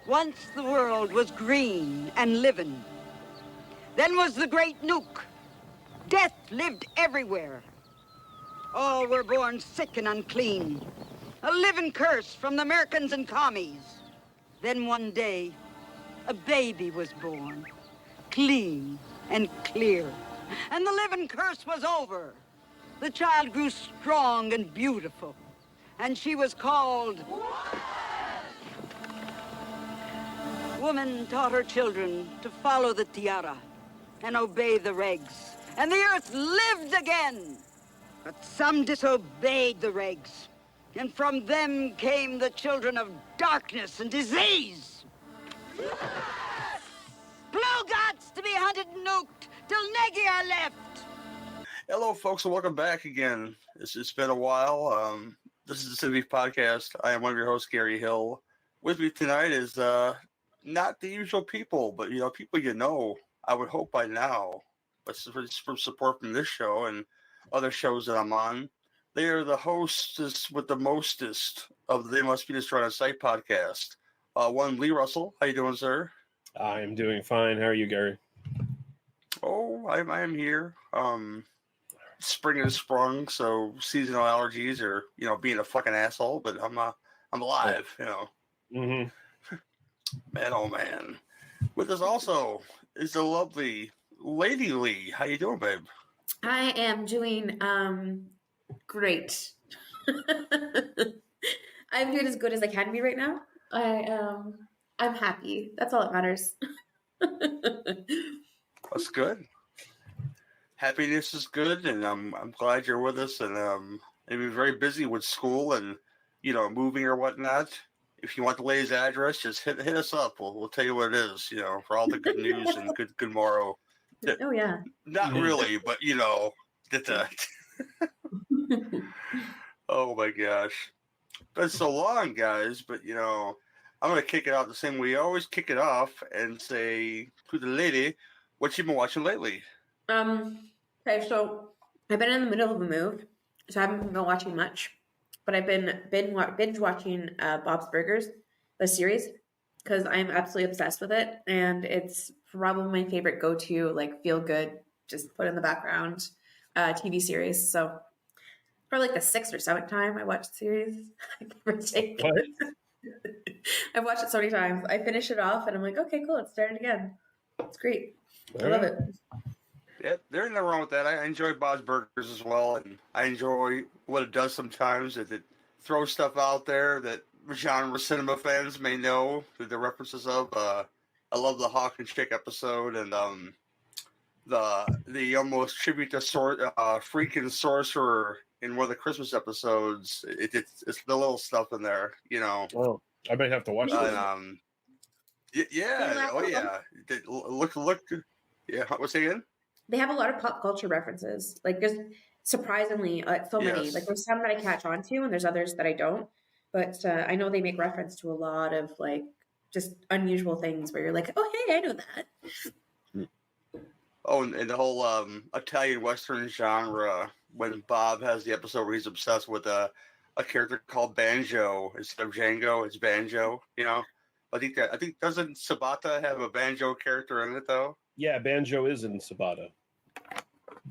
Once the world was green and living. Then was the great nuke. Death lived everywhere. All were born sick and unclean. A living curse from the Americans and commies. Then one day, a baby was born, clean and clear. And the living curse was over. The child grew strong and beautiful. And she was called... Woman taught her children to follow the tiara and obey the regs. And the earth lived again. But some disobeyed the regs. And from them came the children of darkness and disease. Blue gods to be hunted and nuked till Negia left. Hello, folks, and welcome back again. It's been a while. This is the City Podcast. I am one of your hosts, Gary Hill. With me tonight is not the usual people, but people I would hope by now, but from support from this show and other shows that I'm on. They are the hostess with the mostest of the They Must Be Destroyed on Sight podcast. One, Lee Russell. How you doing, sir? I am doing fine. How are you, Gary? Oh, I am here. Spring has sprung, so seasonal allergies are, being a fucking asshole, but I'm alive, Mm-hmm. Man, oh man. With us also is the lovely Lady Lee. How you doing, babe? I am doing great. I'm doing as good as I can be right now. I'm happy. That's all that matters. That's good. Happiness is good, and I'm glad you're with us. And you're very busy with school and moving or whatnot. If you want the lady's address, just hit us up. We'll tell you what it is. For all the good news and good morrow. Oh yeah. Not really, but get that. Oh my gosh, been so long, guys. But I'm gonna kick it out the same way we always kick it off and say to the lady, what you been watching lately? Okay, so I've been in the middle of a move, so I haven't been watching much. But I've been binge watching Bob's Burgers, the series, because I'm absolutely obsessed with it, and it's probably my favorite go-to, feel good, just put in the background TV series. So probably the 6th or 7th time I watched the series. What? I've watched it so many times. I finish it off, and I'm like, okay, cool, let's start it again. It's great. I love it. Yeah, there's nothing wrong with that. I enjoy Bob's Burgers as well, and I enjoy what it does sometimes. That it throws stuff out there that genre cinema fans may know the references of. I love the Hawk and Chick episode, and the almost tribute to freaking Sorcerer in one of the Christmas episodes. It's the little stuff in there, Oh, I might have to watch that. Yeah, oh yeah. Look. Yeah, what's it again? They have a lot of pop culture references, just surprisingly, so many. Yes. There's some that I catch on to, and there's others that I don't. But I know they make reference to a lot of just unusual things where you're like, oh hey, I know that. Oh, and the whole Italian Western genre, when Bob has the episode where he's obsessed with a character called Banjo instead of Django, it's Banjo. I think doesn't Sabata have a Banjo character in it though? Yeah, Banjo is in Sabata.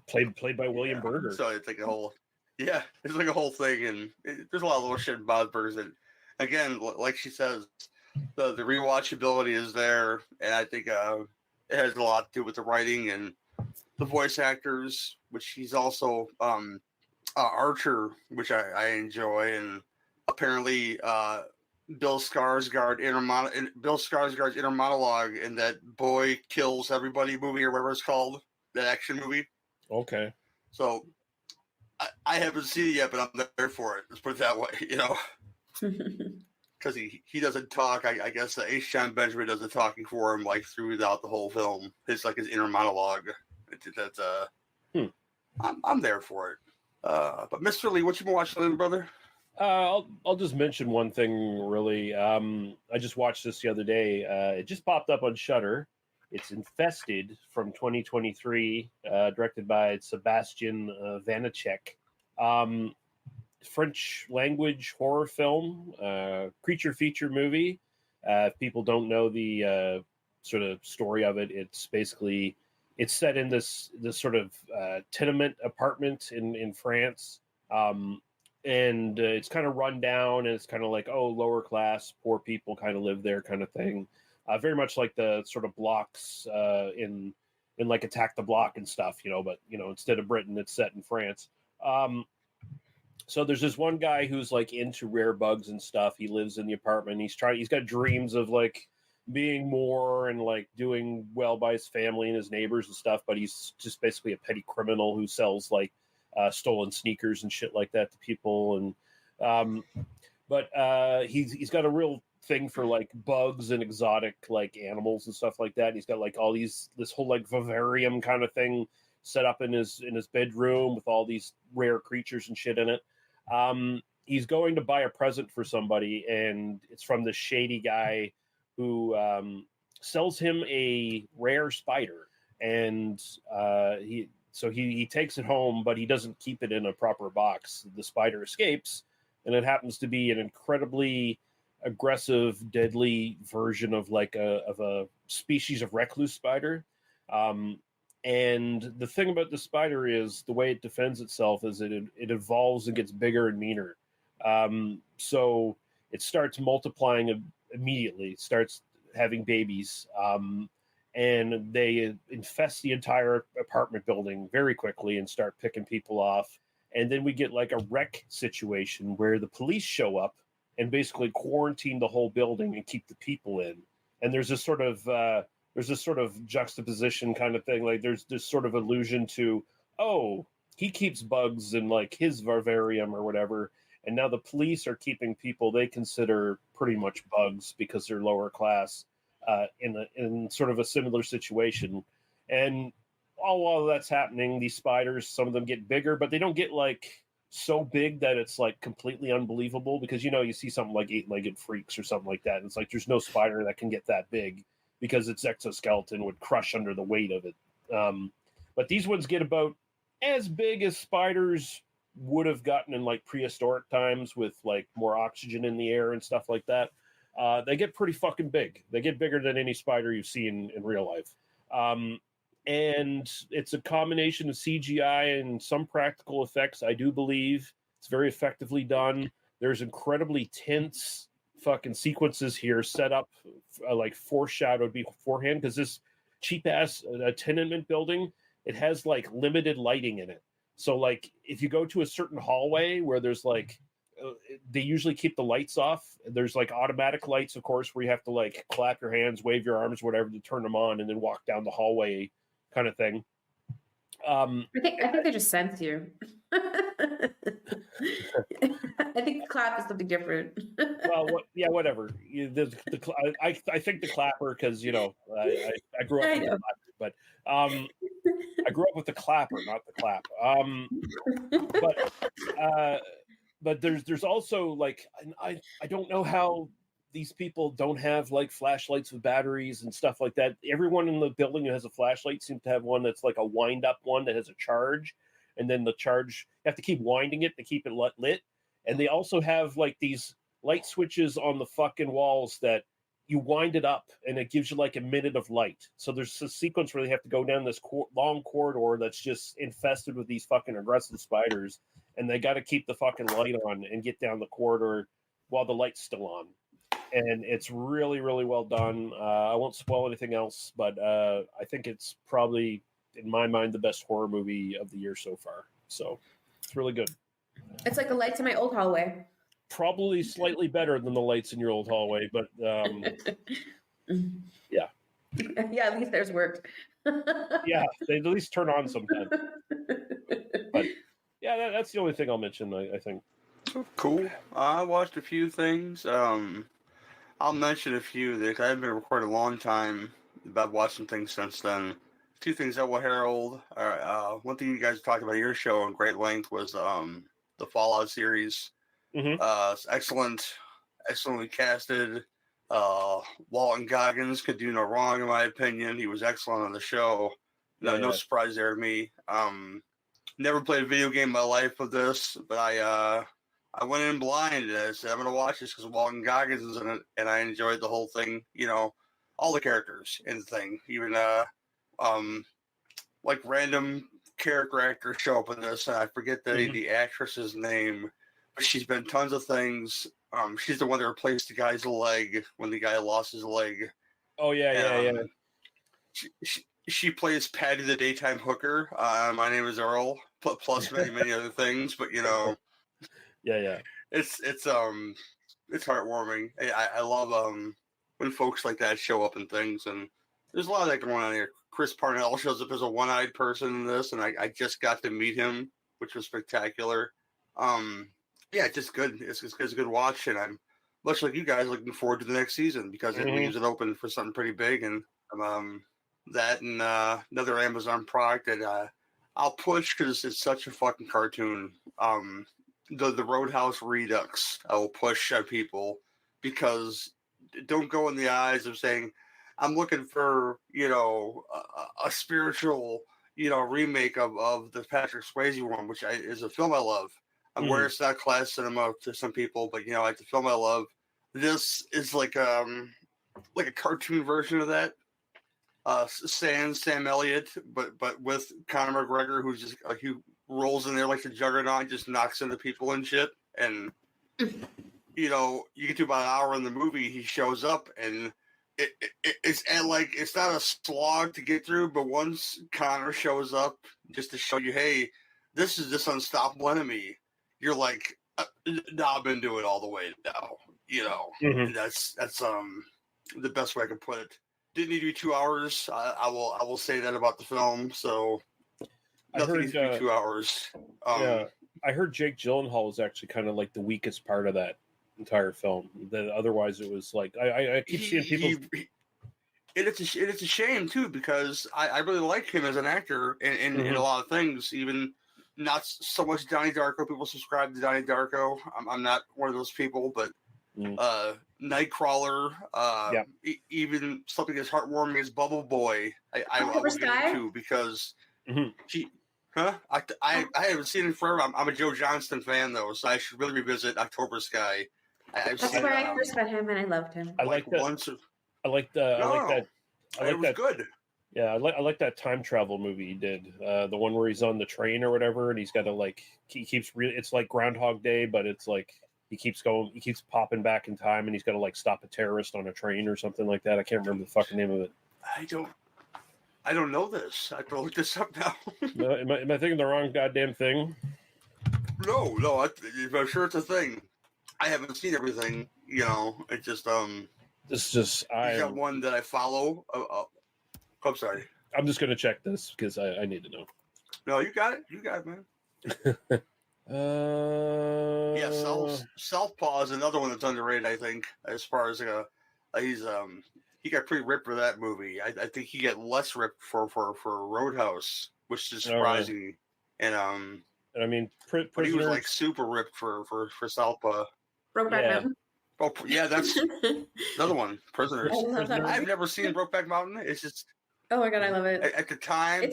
Played by William Berger. So it's a whole, it's a whole thing, and there's a lot of little shit in Bob's Burgers. And again, like she says, the rewatchability is there, and I think it has a lot to do with the writing and the voice actors, which he's also Archer, which I enjoy, and apparently Bill Skarsgård's inner monologue in that Boy Kills Everybody movie or whatever it's called, that action movie. Okay. So I haven't seen it yet, but I'm there for it. Let's put it that way, because he doesn't talk. I guess H. John Benjamin does the talking for him throughout the whole film. It's his inner monologue. I'm there for it. But Mr. Lee, what you been watching, little brother? I'll just mention one thing really. I just watched this the other day. It just popped up on Shudder. It's Infested from 2023, directed by Sebastian Vanacek. French language horror film, creature feature movie. If people don't know the sort of story of it, it's basically it's set in this sort of tenement apartment in France, and it's kind of run down, and it's kind of like, oh, lower class, poor people kind of live there, kind of thing. Very much like the sort of blocks in like Attack the Block and stuff, but instead of Britain, it's set in France. So there's this one guy who's like into rare bugs and stuff. He lives in the apartment. He's got dreams of like being more and like doing well by his family and his neighbors and stuff, but he's just basically a petty criminal who sells like stolen sneakers and shit like that to people. And but he's got a real thing for like bugs and exotic like animals and stuff like that. And he's got like all this whole like vivarium kind of thing set up in his bedroom with all these rare creatures and shit in it. He's going to buy a present for somebody, and it's from this shady guy who sells him a rare spider. And he takes it home, but he doesn't keep it in a proper box. The spider escapes, and it happens to be an incredibly aggressive, deadly version of like a species of recluse spider. And the thing about the spider is the way it defends itself is it evolves and gets bigger and meaner. So it starts multiplying immediately, starts having babies, and they infest the entire apartment building very quickly and start picking people off. And then we get like a wreck situation where the police show up and basically quarantine the whole building and keep the people in. And there's this sort of juxtaposition kind of thing. Like there's this sort of allusion to, oh, he keeps bugs in like his vivarium or whatever. And now the police are keeping people they consider pretty much bugs because they're lower class in sort of a similar situation. And all while that's happening, these spiders, some of them get bigger, but they don't get like so big that it's like completely unbelievable, because you see something like 8-legged freaks or something like that, and it's like there's no spider that can get that big because its exoskeleton would crush under the weight of it. But these ones get about as big as spiders would have gotten in like prehistoric times with like more oxygen in the air and stuff like that. They get pretty fucking big. They get bigger than any spider you see in real life. And it's a combination of CGI and some practical effects, I do believe. It's very effectively done. There's incredibly tense fucking sequences here set up like foreshadowed beforehand, because this cheap ass tenement building, it has like limited lighting in it. So like if you go to a certain hallway where there's like they usually keep the lights off, there's like automatic lights, of course, where you have to like clap your hands, wave your arms, whatever, to turn them on and then walk down the hallway kind of thing. I think they just sense you. I think the clap is something different. Well, whatever. I think the clapper, because I grew up with the clapper, but I grew up with the clapper, not the clap. But there's also like I don't know how these people don't have like flashlights with batteries and stuff like that. Everyone in the building who has a flashlight seems to have one that's like a wind up one that has a charge, and then the charge, you have to keep winding it to keep it lit. And they also have like these light switches on the fucking walls that you wind it up and it gives you like a minute of light. So there's a sequence where they have to go down this long corridor that's just infested with these fucking aggressive spiders, and they got to keep the fucking light on and get down the corridor while the light's still on. And it's really, really well done. I won't spoil anything else, but I think it's probably, in my mind, the best horror movie of the year so far. So it's really good. It's like the lights in my old hallway. Probably slightly better than the lights in your old hallway, but yeah. Yeah, at least theirs worked. Yeah, they at least turn on sometimes. But yeah, that's the only thing I'll mention, I think. Cool. I watched a few things. I'll mention a few that I haven't been recording a long time, but I've watched some things since then. Two things that will herald. One thing you guys talked about your show in great length was the Fallout series. Mm-hmm. Excellently casted. Walton Goggins could do no wrong, in my opinion. He was excellent on the show. No surprise there to me. Never played a video game in my life with this, but I I went in blind and I said I'm gonna watch this because Walton Goggins is in it, and I enjoyed the whole thing. You know, all the characters in the thing, even like random character actors show up in this, and I forget the actress's name, but she's been tons of things. She's the one that replaced the guy's leg when the guy lost his leg. Oh yeah, And, she plays Patty the daytime hooker. My name is Earl. Plus many other things, but you know, yeah. it's heartwarming. I love when folks like that show up in things, and there's a lot of that going on here. Chris Parnell shows up as a one-eyed person in this, and I just got to meet him, which was spectacular. Yeah, just good. It's a good watch, and I'm much like you guys looking forward to the next season because it leaves it open for something pretty big, and that and another Amazon product that I'll push because it's such a fucking cartoon. The Roadhouse Redux I will push at people because don't go in the eyes of saying I'm looking for, you know, a spiritual, you know, remake of the Patrick Swayze one, which is a film I love. I'm aware it's not class cinema to some people, but you know, like the film I love. This is like a cartoon version of that. Sam Elliott, but with Conor McGregor, who's just like he rolls in there like the Juggernaut, just knocks into people and shit. And you know, you get to about an hour in the movie, he shows up, and it's and like it's not a slog to get through, but once Conor shows up, just to show you, hey, this is this unstoppable enemy. You're like, nah, I've been doing it all the way now. You know, and that's the best way I can put it. Didn't need to be 2 hours. I will say that about the film. So nothing needs to be 2 hours. Yeah, I heard Jake Gyllenhaal was actually kind of like the weakest part of that entire film. That otherwise it was like I keep seeing people. It's a shame too because I really like him as an actor in a lot of things. Even not so much Donnie Darko. People subscribe to Donnie Darko. I'm not one of those people, but. Nightcrawler, even something as heartwarming as Bubble Boy, I will give it too because I haven't seen it forever. I'm a Joe Johnston fan though, so I should really revisit October Sky. That's where I first met him, and I loved him. I like that. It was good. Yeah, I like that time travel movie he did. The one where he's on the train or whatever, and he's got to it's like Groundhog Day, but it's like. He keeps popping back in time, and he's got to like stop a terrorist on a train or something like that. I can't remember the fucking name of it. I don't know this. I have to look this up now. No, am I thinking the wrong goddamn thing? No, I'm sure it's a thing. I haven't seen everything. You know, it's just I got one that I follow. I'm sorry. I'm just gonna check this because I need to know. No, you got it, man. Yeah, Southpaw is another one that's underrated. I think as far as he got pretty ripped for that movie. I think he got less ripped for Roadhouse, which is surprising. And I mean, but he was like super ripped for Southpaw. Brokeback Mountain. Oh yeah, that's another one. Prisoners. I've never seen Brokeback Mountain. It's just. Oh my god, I love it. At the time,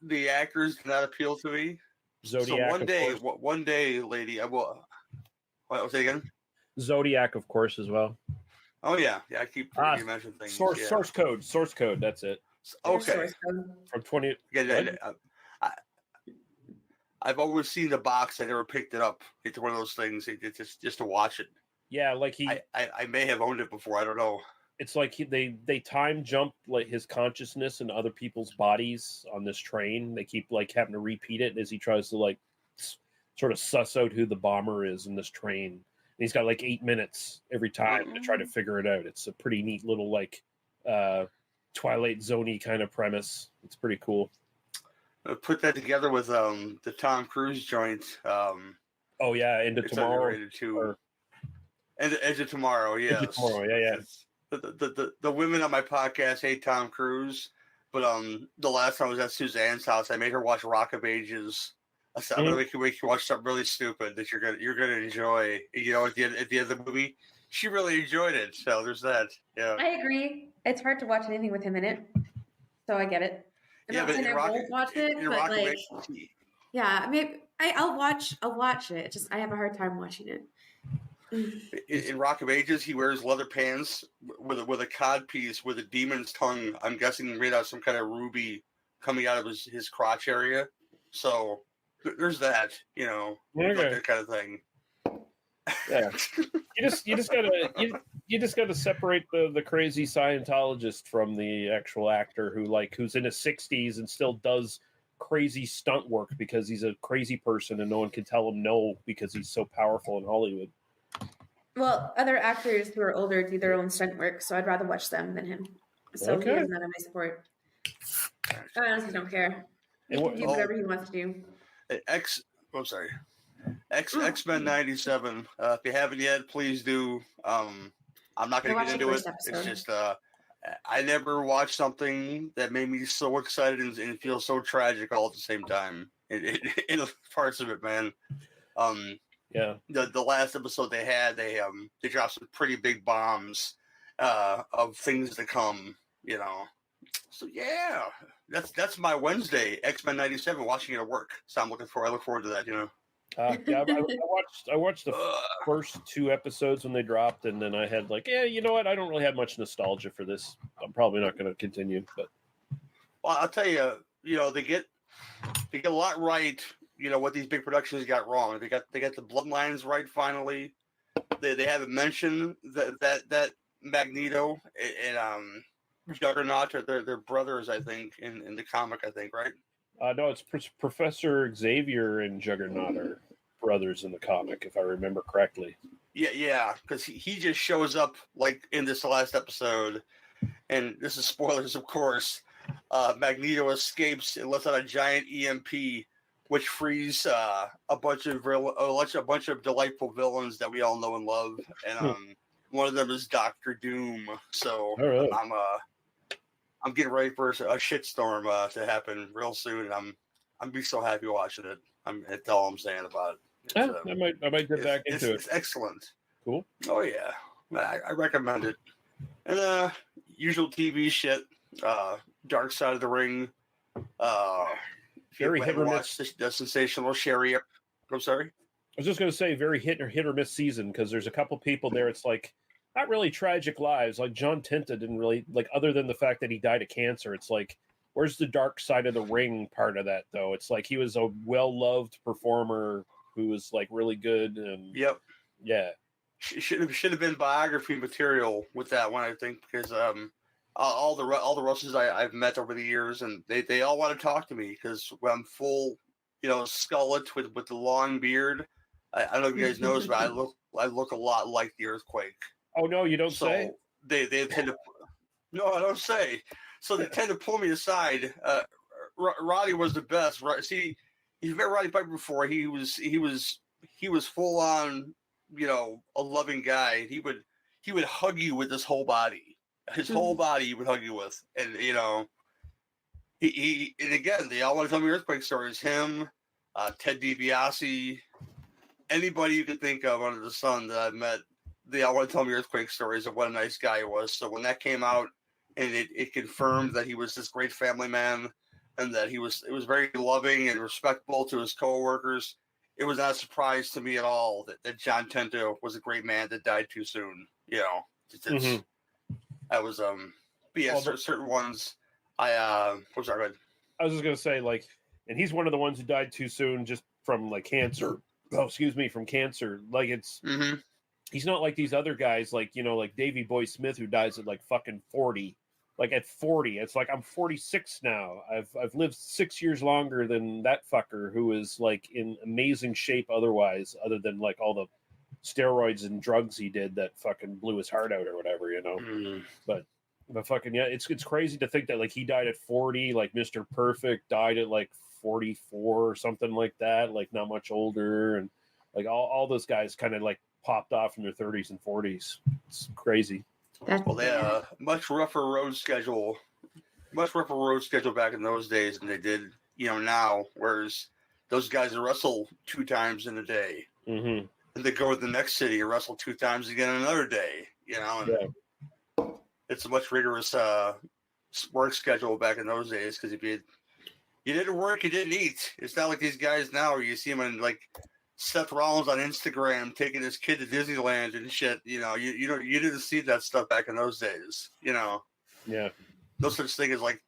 the actors did not appeal to me. Zodiac. So one day, lady, I will. What say again? Zodiac, of course, as well. Oh yeah. I keep mentioning things. Source code. That's it. Okay. From 20. Yeah, I've always seen the box. I never picked it up. It's one of those things. It's just to watch it. Yeah, like I may have owned it before. I don't know. It's like they time jump like his consciousness and other people's bodies on this train. They keep like having to repeat it as he tries to like sort of suss out who the bomber is in this train. And he's got like 8 minutes every time to try to figure it out. It's a pretty neat little like Twilight Zone-y kind of premise. It's pretty cool. Put that together with the Tom Cruise joint. Oh yeah, Into Tomorrow. Too. Edge of Tomorrow, yes. Into Tomorrow, yeah. The women on my podcast hate Tom Cruise, but the last time I was at Suzanne's house, I made her watch Rock of Ages. I said, I'm gonna make you watch something really stupid that you're gonna enjoy. You know, at the end of the movie, she really enjoyed it. So there's that. Yeah, I agree. It's hard to watch anything with him in it, so I get it. I'm not saying I won't watch it, but like, yeah, maybe I'll watch it. Just I have a hard time watching it. In Rock of Ages, he wears leather pants with a cod piece with a demon's tongue. I'm guessing made out of some kind of ruby coming out of his crotch area. So there's that, like that kind of thing. Yeah, you just gotta separate the crazy Scientologist from the actual actor who's in his 60s and still does crazy stunt work because he's a crazy person and no one can tell him no because he's so powerful in Hollywood. Well, other actors who are older do their own stunt work, so I'd rather watch them than him. So he is not in my support. I honestly don't care. He can do whatever he wants to do. X-Men 97. If you haven't yet, please do. I'm not going to get into it. It's just I never watched something that made me so excited and feel so tragic all at the same time. In parts of it, man. Yeah. The last episode they had, they dropped some pretty big bombs of things to come. So yeah, that's my Wednesday. X-Men 97, watching it at work. So I look forward to that. Yeah, I watched the first 2 episodes when they dropped, and then I had you know what? I don't really have much nostalgia for this. I'm probably not going to continue. But well, I'll tell you, they get a lot right. What these big productions got wrong. They got the bloodlines right finally. They haven't mentioned that Magneto and Juggernaut are their brothers, I think, in the comic, I think, right? No, it's Professor Xavier and Juggernaut are brothers in the comic, if I remember correctly. Yeah, because he just shows up in this last episode, and this is spoilers, of course. Magneto escapes and lets out a giant EMP, which frees a bunch of delightful villains that we all know and love, and one of them is Doctor Doom. So right. I'm getting ready for a shitstorm to happen real soon. I'm be so happy watching it. That's all I'm saying about it. I might get back into it. It's excellent. Cool. Oh yeah, I recommend it. And usual TV shit. Dark Side of the Ring. Very hit or miss. The sensational Sherry. I'm sorry. I was just going to say very hit or miss season because there's a couple people there. It's not really tragic lives. Like John Tinta didn't really other than the fact that he died of cancer. It's where's the Dark Side of the Ring part of that though? It's he was a well-loved performer who was really good and yep. Yeah. Should have been biography material with that one, I think, because all the Russes I've met over the years, and they all want to talk to me because when I'm full, skullet with the long beard. I don't know if you guys noticed, but I look a lot like the Earthquake. Oh no, you don't say. They tend to. No, I don't say. So they tend to pull me aside. Roddy was the best. See, you've met Roddy Piper before. He was full on, a loving guy. He would hug you with his whole body. His whole body he would hug you with, and he and again they all want to tell me Earthquake stories. Him, Ted DiBiase, anybody you can think of under the sun that I've met, they all want to tell me Earthquake stories of what a nice guy he was. So when that came out, and it confirmed that he was this great family man, and that it was very loving and respectful to his coworkers, it was not a surprise to me at all that John Tinta was a great man that died too soon. I was but yeah, certain ones I was sorry. I was just gonna say and he's one of the ones who died too soon just from cancer. Oh, excuse me, from cancer. It's he's not like these other guys like Davey Boy Smith who dies at fucking 40. At 40, it's I'm 46 now. I've lived 6 years longer than that fucker who is in amazing shape otherwise, other than all the steroids and drugs he did that fucking blew his heart out or whatever, But fucking yeah, it's crazy to think that he died at 40, Mr. Perfect died at 44 or something like that, not much older, and all those guys kind of popped off in their 30s and 40s. It's crazy. Well, they had a much rougher road schedule back in those days than they did, now. Whereas those guys wrestle 2 times in a day, and they go to the next city and wrestle 2 times again another day. And it's a much rigorous work schedule back in those days because if you You didn't work, you didn't eat. It's not like these guys now where you see them in like Seth Rollins on Instagram taking his kid to Disneyland and shit. You know, you didn't see that stuff back in those days. You know. Yeah. No such thing as like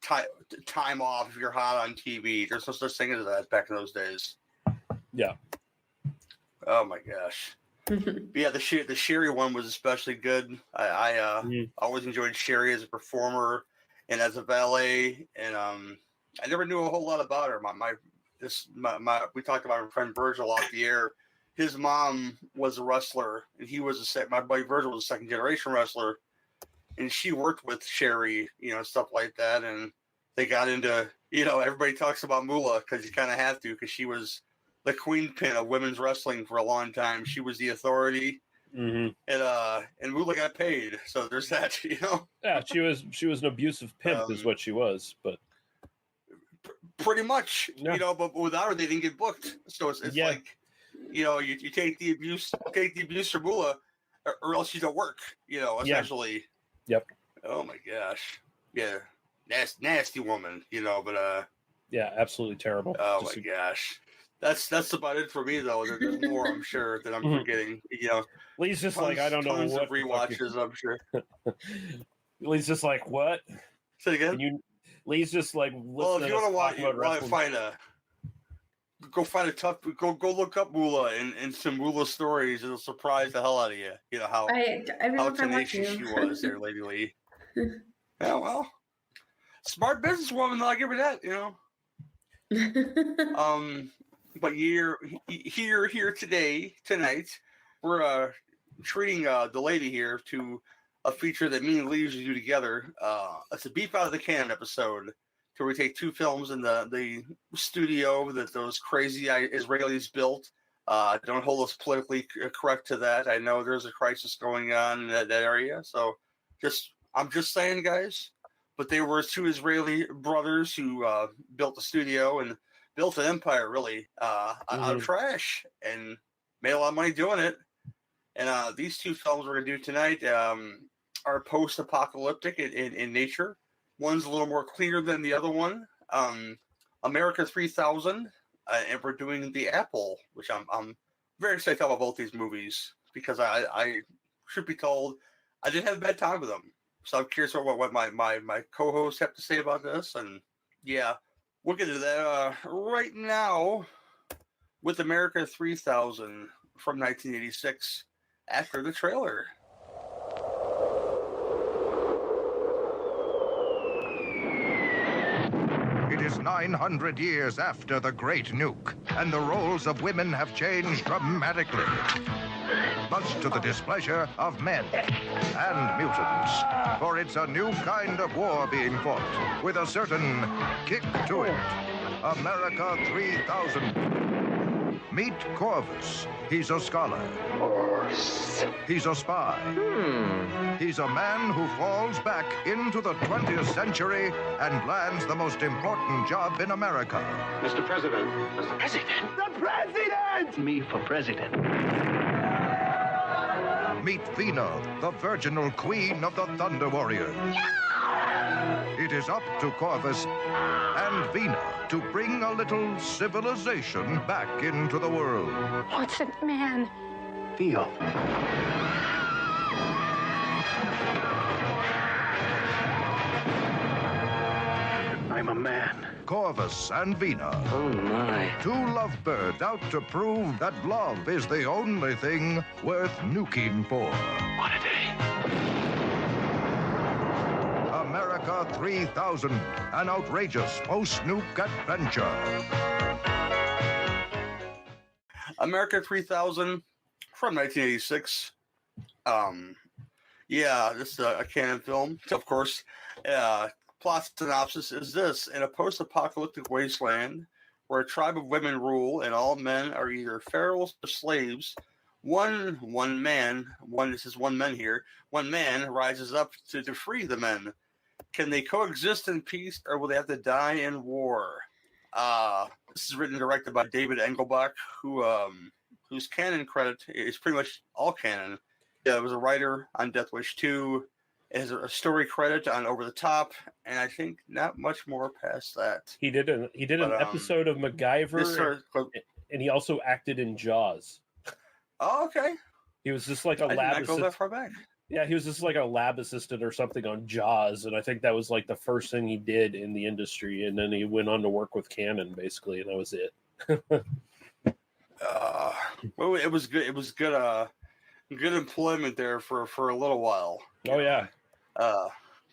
time off if you're hot on TV. There's no such thing as that back in those days. Yeah. Oh my gosh. But yeah, the Sherry one was especially good. I always enjoyed Sherry as a performer and as a valet, and I never knew a whole lot about her. We talked about my friend Virgil off the air. His mom was a wrestler, and my buddy Virgil was a second generation wrestler, and she worked with Sherry, you know, stuff like that, and they got into, you know, everybody talks about Moolah because you kind of have to, because she was the queen pin of women's wrestling for a long time. She was the authority, and Moolah got paid, so there's that, you know. Yeah, she was an abusive pimp, is what she was, but pretty much, yeah. You know. But without her, they didn't get booked. So it's like, you know, you take the abuse from Moolah, or else you don't work. You know, essentially. Yep. Oh my gosh. Yeah. Nasty woman. You know, but yeah, absolutely terrible. Oh my gosh. That's about it for me, though. There's more, I'm sure, that I'm forgetting. You know, Lee's just like, I don't know what of rewatches. I'm sure. Lee's just like, what? Say it again. Lee's just like, well, if you want to go look up Moolah and some Moolah stories. It'll surprise the hell out of you. You know how tenacious she was there, Lady Lee. Yeah, well, smart businesswoman. I'll give her that. You know. But here tonight, we're treating the lady here to a feature that me and Lee usually do together. It's a beef out of the can episode, where we take two films in the studio that those crazy Israelis built. Don't hold us politically correct to that. I know there's a crisis going on in that area, so I'm just saying, guys. But they were two Israeli brothers who built the studio and built an empire, really, out of trash, and made a lot of money doing it. And these two films we're going to do tonight are post-apocalyptic in nature. One's a little more cleaner than the other one. America 3000, and we're doing The Apple, which I'm very excited about both these movies, because I should be told I didn't have a bad time with them. So I'm curious what my co-hosts have to say about this. And yeah, we'll get into that right now with America 3000 from 1986 after the trailer. It is 900 years after the Great Nuke, and the roles of women have changed dramatically, much to the displeasure of men and mutants. For it's a new kind of war being fought, with a certain kick to it. America 3000. Meet Corvus. He's a scholar. He's a spy. He's a man who falls back into the 20th century and lands the most important job in America. Mr. President. Mr. President. The President! Me for president. Meet Vina, the virginal queen of the Thunder Warriors. It is up to Corvus and Vina to bring a little civilization back into the world. What's it, man? Feel. I'm a man. Corvus and Vina. Oh, my. Two lovebirds out to prove that love is the only thing worth nuking for. What a day. America 3000, an outrageous post-nuke adventure. America 3000 from 1986. Yeah, this is a canon film, of course. Plot synopsis is this: in a post-apocalyptic wasteland where a tribe of women rule and all men are either pharaohs or slaves, one man rises up to free the men. Can they coexist in peace, or will they have to die in war? This is written and directed by David Engelbach, whose canon credit is pretty much all canon. Yeah, he was a writer on Death Wish 2. It has a story credit on Over the Top, and I think not much more past that. He did an episode of MacGyver, and he also acted in Jaws. Oh, okay. He was just like a I did lab not go assistant. that far back. Yeah, he was just like a lab assistant or something on Jaws, and I think that was like the first thing he did in the industry. And then he went on to work with Canon, basically, and that was it. Well, it was good. It was good. Good employment there for a little while. Oh yeah.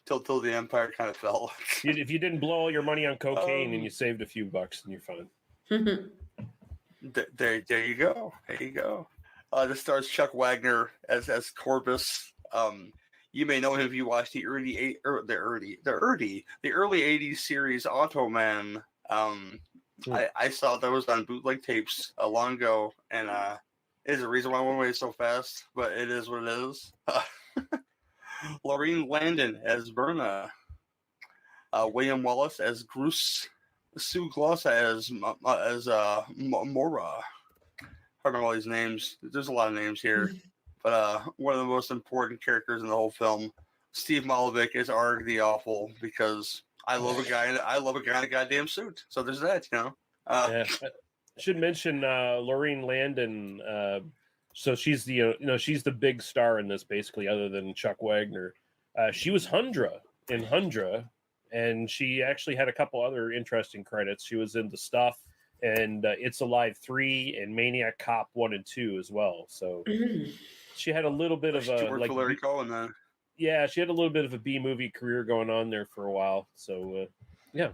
Till the empire kind of fell. If you didn't blow all your money on cocaine and you saved a few bucks, then you're fine. There you go. There you go. This stars Chuck Wagner as Corbus. You may know him if you watched the early '80s series Automan. I saw those on bootleg tapes long ago, and is the reason why I went so fast, but it is what it is. Lorraine Landon as Berna, William Wallace as Bruce, Sue Glossa as Mora. I don't know all these names. There's a lot of names here, but one of the most important characters in the whole film, Steve Malovic, is Arg the Awful, because I love a guy in a goddamn suit. So there's that, you know. Yeah. I should mention Lorraine Landon. So she's the she's the big star in this, basically, other than Chuck Wagner. She was Hundra in Hundra, and she actually had a couple other interesting credits. She was in The Stuff and It's Alive 3 and Maniac Cop 1 and 2 as well. So she had a little bit of a like. Yeah, she had a little bit of a B movie career going on there for a while. So yeah,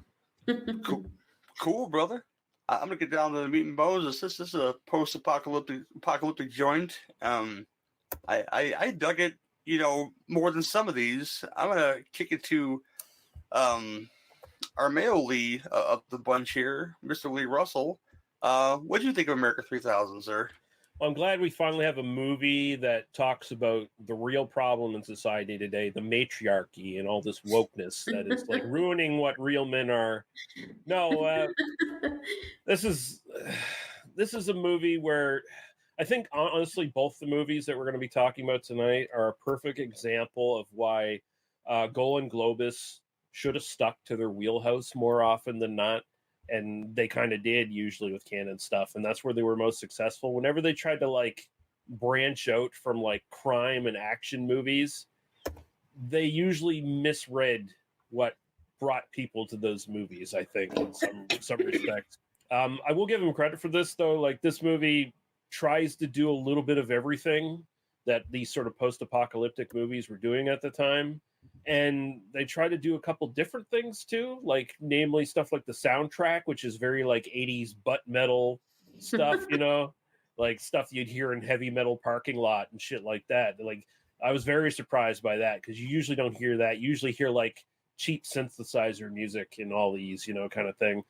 cool, brother. I'm gonna get down to the meat and bones. This is a post-apocalyptic joint. I dug it, more than some of these. I'm gonna kick it to our male Lee of the bunch here, Mr. Lee Russell. What do you think of America 3000, sir? Well, I'm glad we finally have a movie that talks about the real problem in society today, the matriarchy and all this wokeness that is like ruining what real men are. No, this is a movie where I think, honestly, both the movies that we're going to be talking about tonight are a perfect example of why Golan Globus should have stuck to their wheelhouse more often than not. And they kind of did, usually, with canon stuff. And that's where they were most successful. Whenever they tried to, like, branch out from, like, crime and action movies, they usually misread what brought people to those movies, I think, in some respects. I will give them credit for this, though. Like, this movie tries to do a little bit of everything that these sort of post-apocalyptic movies were doing at the time. And they try to do a couple different things too, like namely stuff like the soundtrack, which is very like 80s butt metal stuff, like stuff you'd hear in heavy metal parking lot and shit like that. Like, I was very surprised by that, because you usually don't hear that. You usually hear like cheap synthesizer music in all these, kind of thing.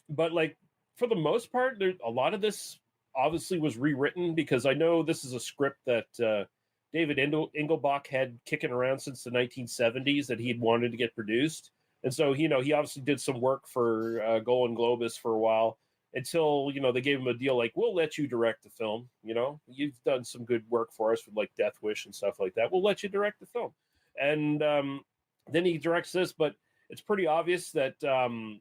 But like, for the most part, a lot of this obviously was rewritten, because I know this is a script that David Engelbach had kicking around since the 1970s that he'd wanted to get produced. And so, he obviously did some work for Golan Globus for a while until, they gave him a deal like, we'll let you direct the film. You've done some good work for us with like Death Wish and stuff like that. We'll let you direct the film. And then he directs this, but it's pretty obvious that Golan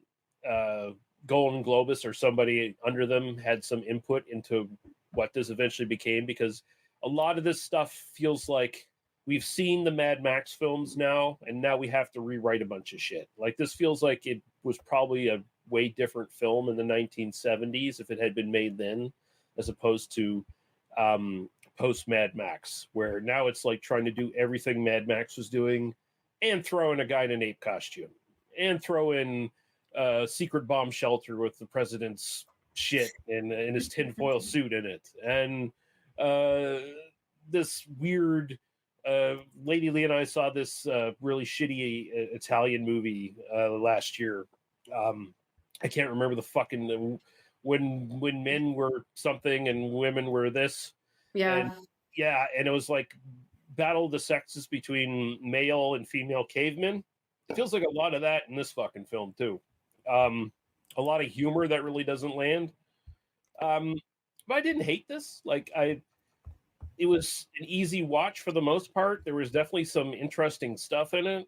Globus or somebody under them had some input into what this eventually became, because a lot of this stuff feels like we've seen the Mad Max films now, and now we have to rewrite a bunch of shit. Like, this feels like it was probably a way different film in the 1970s if it had been made then, as opposed to post Mad Max, where now it's like trying to do everything Mad Max was doing and throw in a guy in an ape costume and throw in a secret bomb shelter with the president's shit and his tinfoil suit in it. And this weird Lady Lee and I saw this really shitty Italian movie last year. I can't remember the fucking when men were something and women were this. And it was like battle of the sexes between male and female cavemen. It feels like a lot of that in this fucking film too. A lot of humor that really doesn't land. But I didn't hate this. Like, it was an easy watch for the most part. There was definitely some interesting stuff in it.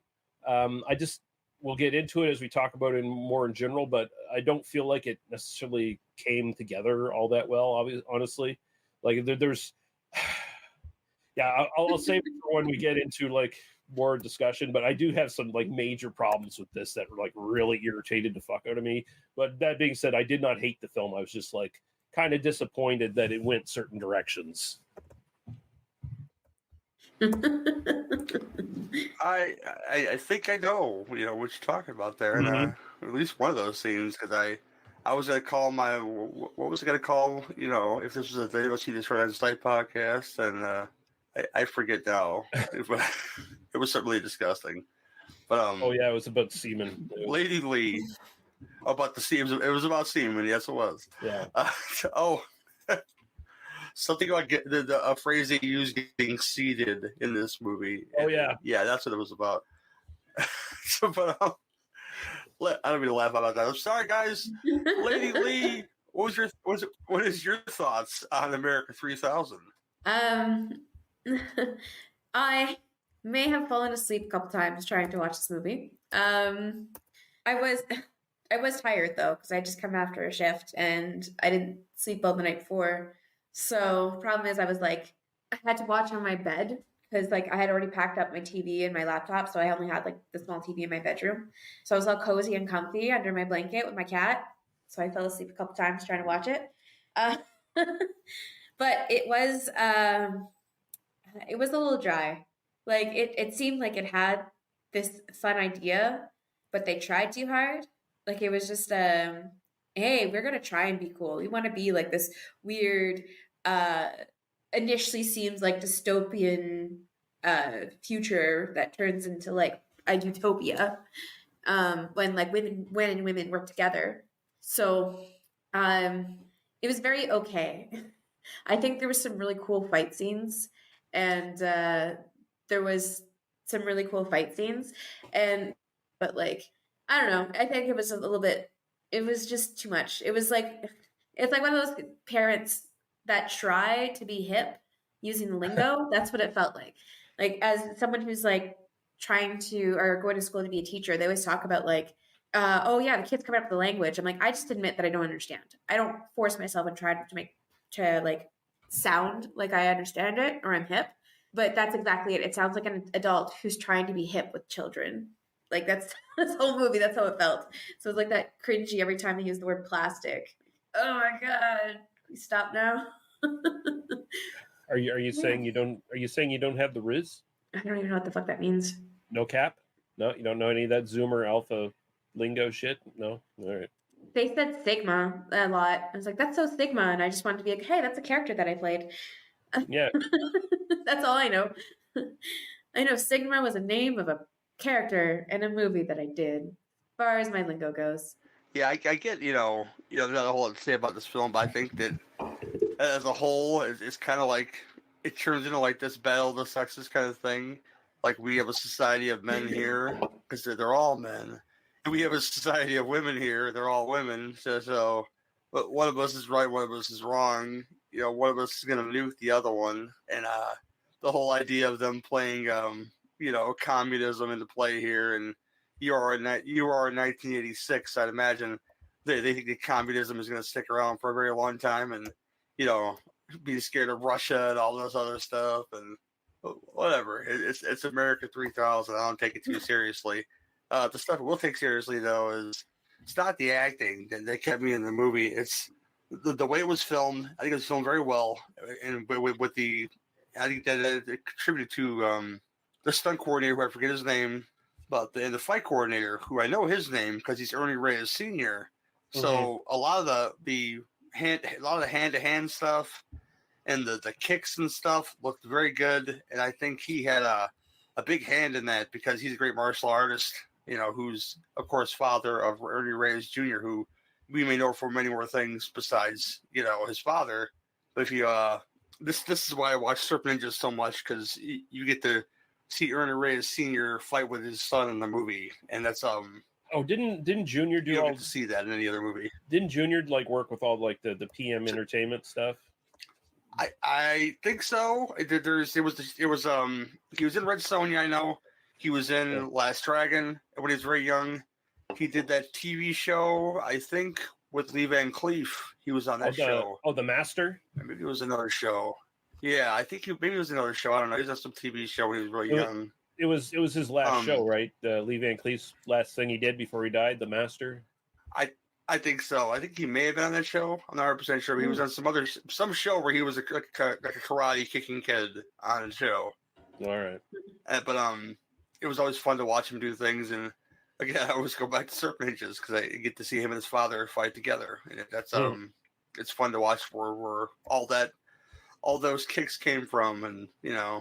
We'll get into it as we talk about it more in general, but I don't feel like it necessarily came together all that well, honestly. Like there's, yeah, I'll save it for when we get into like more discussion, but I do have some like major problems with this that like really irritated the fuck out of me. But that being said, I did not hate the film. I was just like kind of disappointed that it went certain directions. I think I know what you're talking about there, and at least one of those scenes, because I was gonna call what was I gonna call if this was a They Don't See This Right on Sight podcast, and I forget now, but it was something really disgusting. But oh yeah, it was about semen. Lady Lee, about the semen. It was about semen. Yes, it was. Yeah. Something about a phrase they used, getting seated in this movie. Oh yeah, yeah, that's what it was about. But I don't mean to laugh about that. I'm sorry, guys. Lady Lee, what is your thoughts on America 3000? I may have fallen asleep a couple times trying to watch this movie. I was tired though, because I just come after a shift and I didn't sleep well the night before. So problem is I had to watch on my bed because like I had already packed up my TV and my laptop, so I only had like the small TV in my bedroom. So I was all cozy and comfy under my blanket with my cat. So I fell asleep a couple times trying to watch it. But it was a little dry. Like it seemed like it had this fun idea, but they tried too hard. Like it was just hey, we're gonna try and be cool. We want to be like this weird initially seems like dystopian future that turns into like a utopia when like when and women work together. So it was very okay. I think there was some really cool fight scenes, and there was some really cool fight scenes, but like I don't know. I think it was a little bit. It was just too much. It's like one of those parents that try to be hip using the lingo. That's what it felt like. Like as someone who's like trying to or going to school to be a teacher, they always talk about like, oh yeah, the kids coming up with the language. I'm like, I just admit that I don't understand. I don't force myself and try to like sound like I understand it or I'm hip. But that's exactly it. It sounds like an adult who's trying to be hip with children. Like that's this whole movie. That's how it felt. So it's like that cringy every time they use the word plastic. Oh my god! Can we stop now? Are you saying you don't? Are you saying you don't have the Riz? I don't even know what the fuck that means. No cap? No, you don't know any of that Zoomer Alpha lingo shit? No? All right. They said Sigma a lot. I was like, that's so Sigma, and I just wanted to be like, hey, that's a character that I played. Yeah. That's all I know. I know Sigma was a name of a character in a movie that I did, as far as my lingo goes. Yeah, I get, there's not a whole lot to say about this film, but I think that as a whole, it's kind of like, it turns into like this battle of the sexes kind of thing. Like we have a society of men here, because they're all men. And we have a society of women here, they're all women. So but one of us is right, one of us is wrong. One of us is going to nuke the other one. And the whole idea of them playing, communism into play here, and you are in 1986. I'd imagine they think that communism is going to stick around for a very long time, and being scared of Russia and all this other stuff, and whatever. It's America 3000. I don't take it too seriously. The stuff we'll take seriously though is it's not the acting that kept me in the movie. It's the way it was filmed. I think it was filmed very well, and with the I think that it contributed to the stunt coordinator, who I forget his name, but the fight coordinator, who I know his name because he's Ernie Reyes Sr. So a lot of the hand-to-hand stuff and the kicks and stuff looked very good, and I think he had a big hand in that because he's a great martial artist. Who's of course father of Ernie Reyes Jr., who we may know for many more things besides his father. But if you this is why I watch Serpent Ninjas so much, because you get to see Ernie Reyes Sr. fight with his son in the movie, and that's Oh, didn't Junior do you don't all? get to see that in any other movie. Didn't Junior like work with all like the PM Entertainment stuff? I think so. He was in Red Sonja, I know. He was in Last Dragon when he was very young. He did that TV show, I think, with Lee Van Cleef. He was on that show. Oh, The Master? Maybe it was another show. Yeah, I think maybe it was another show. I don't know. He was on some TV show when he was really young. It was his last show, right? Lee Van Cleef's last thing he did before he died, The Master? I think so. I think he may have been on that show. I'm not 100% sure. But he was on some show where he was like a karate kicking kid on the show. All right. But it was always fun to watch him do things. And again, I always go back to Serpent Ninjas because I get to see him and his father fight together. And that's it's fun to watch where all those kicks came from, and yeah.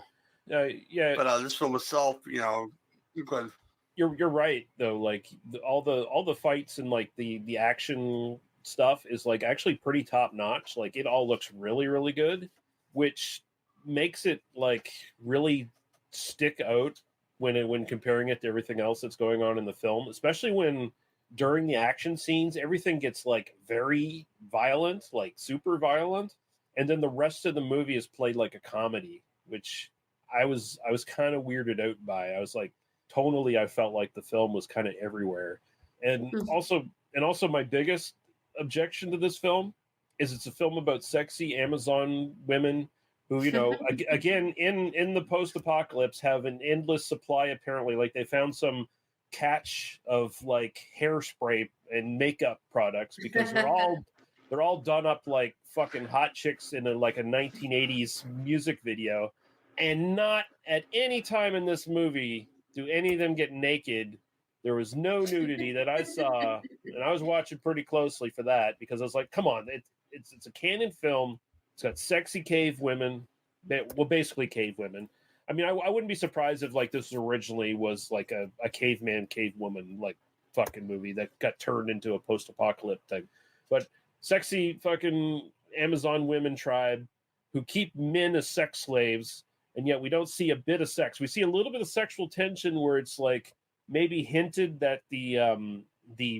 But this film itself, good. You're right though. Like all the fights and like the action stuff is like actually pretty top notch. Like it all looks really, really good, which makes it like really stick out when comparing it to everything else that's going on in the film, especially when during the action scenes everything gets like very violent, like super violent, and then the rest of the movie is played like a comedy, which I was kind of weirded out by. I was like, tonally, I felt like the film was kind of everywhere, and also my biggest objection to this film is it's a film about sexy Amazon women who, again in the post-apocalypse have an endless supply. Apparently, like they found some catch of like hairspray and makeup products because they're all done up like fucking hot chicks in a 1980s music video, and not at any time in this movie do any of them get naked. There was no nudity that I saw, and I was watching pretty closely for that because I was like, come on, it's a canon film. It's got sexy cave women, basically cave women. I mean, I wouldn't be surprised if like this originally was like a caveman, cave woman like fucking movie that got turned into a post-apocalyptic thing. But sexy fucking Amazon women tribe who keep men as sex slaves, and yet we don't see a bit of sex. We see a little bit of sexual tension where it's like maybe hinted that the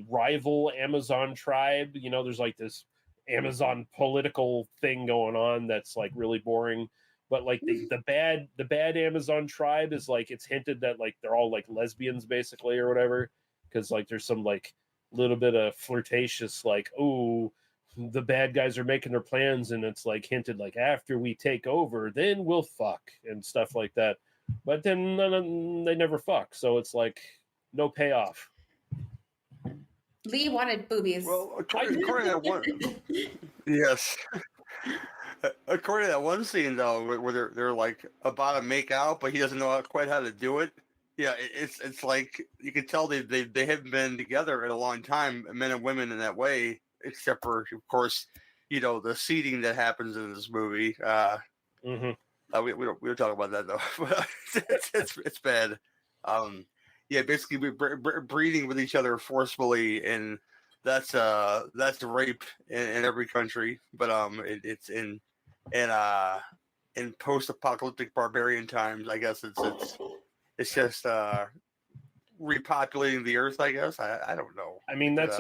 rival Amazon tribe, there's like this Amazon political thing going on that's like really boring. But like the bad Amazon tribe is like, it's hinted that like they're all like lesbians basically or whatever, because like there's some like little bit of flirtatious like, oh, the bad guys are making their plans, and it's like hinted like after we take over then we'll fuck and stuff like that, but then they never fuck, so it's like no payoff. Lee wanted boobies. Well, according to that one, yes. According to that one scene though, where they're like about to make out, but he doesn't know quite how to do it. Yeah, it's like you can tell they haven't been together in a long time, men and women in that way, except for of course, the seeding that happens in this movie. We don't talk about that though. it's bad. Yeah, basically we're breeding with each other forcefully, and that's rape in every country. But it's in post-apocalyptic barbarian times, I guess it's just repopulating the earth, I guess. I don't know. I mean, that's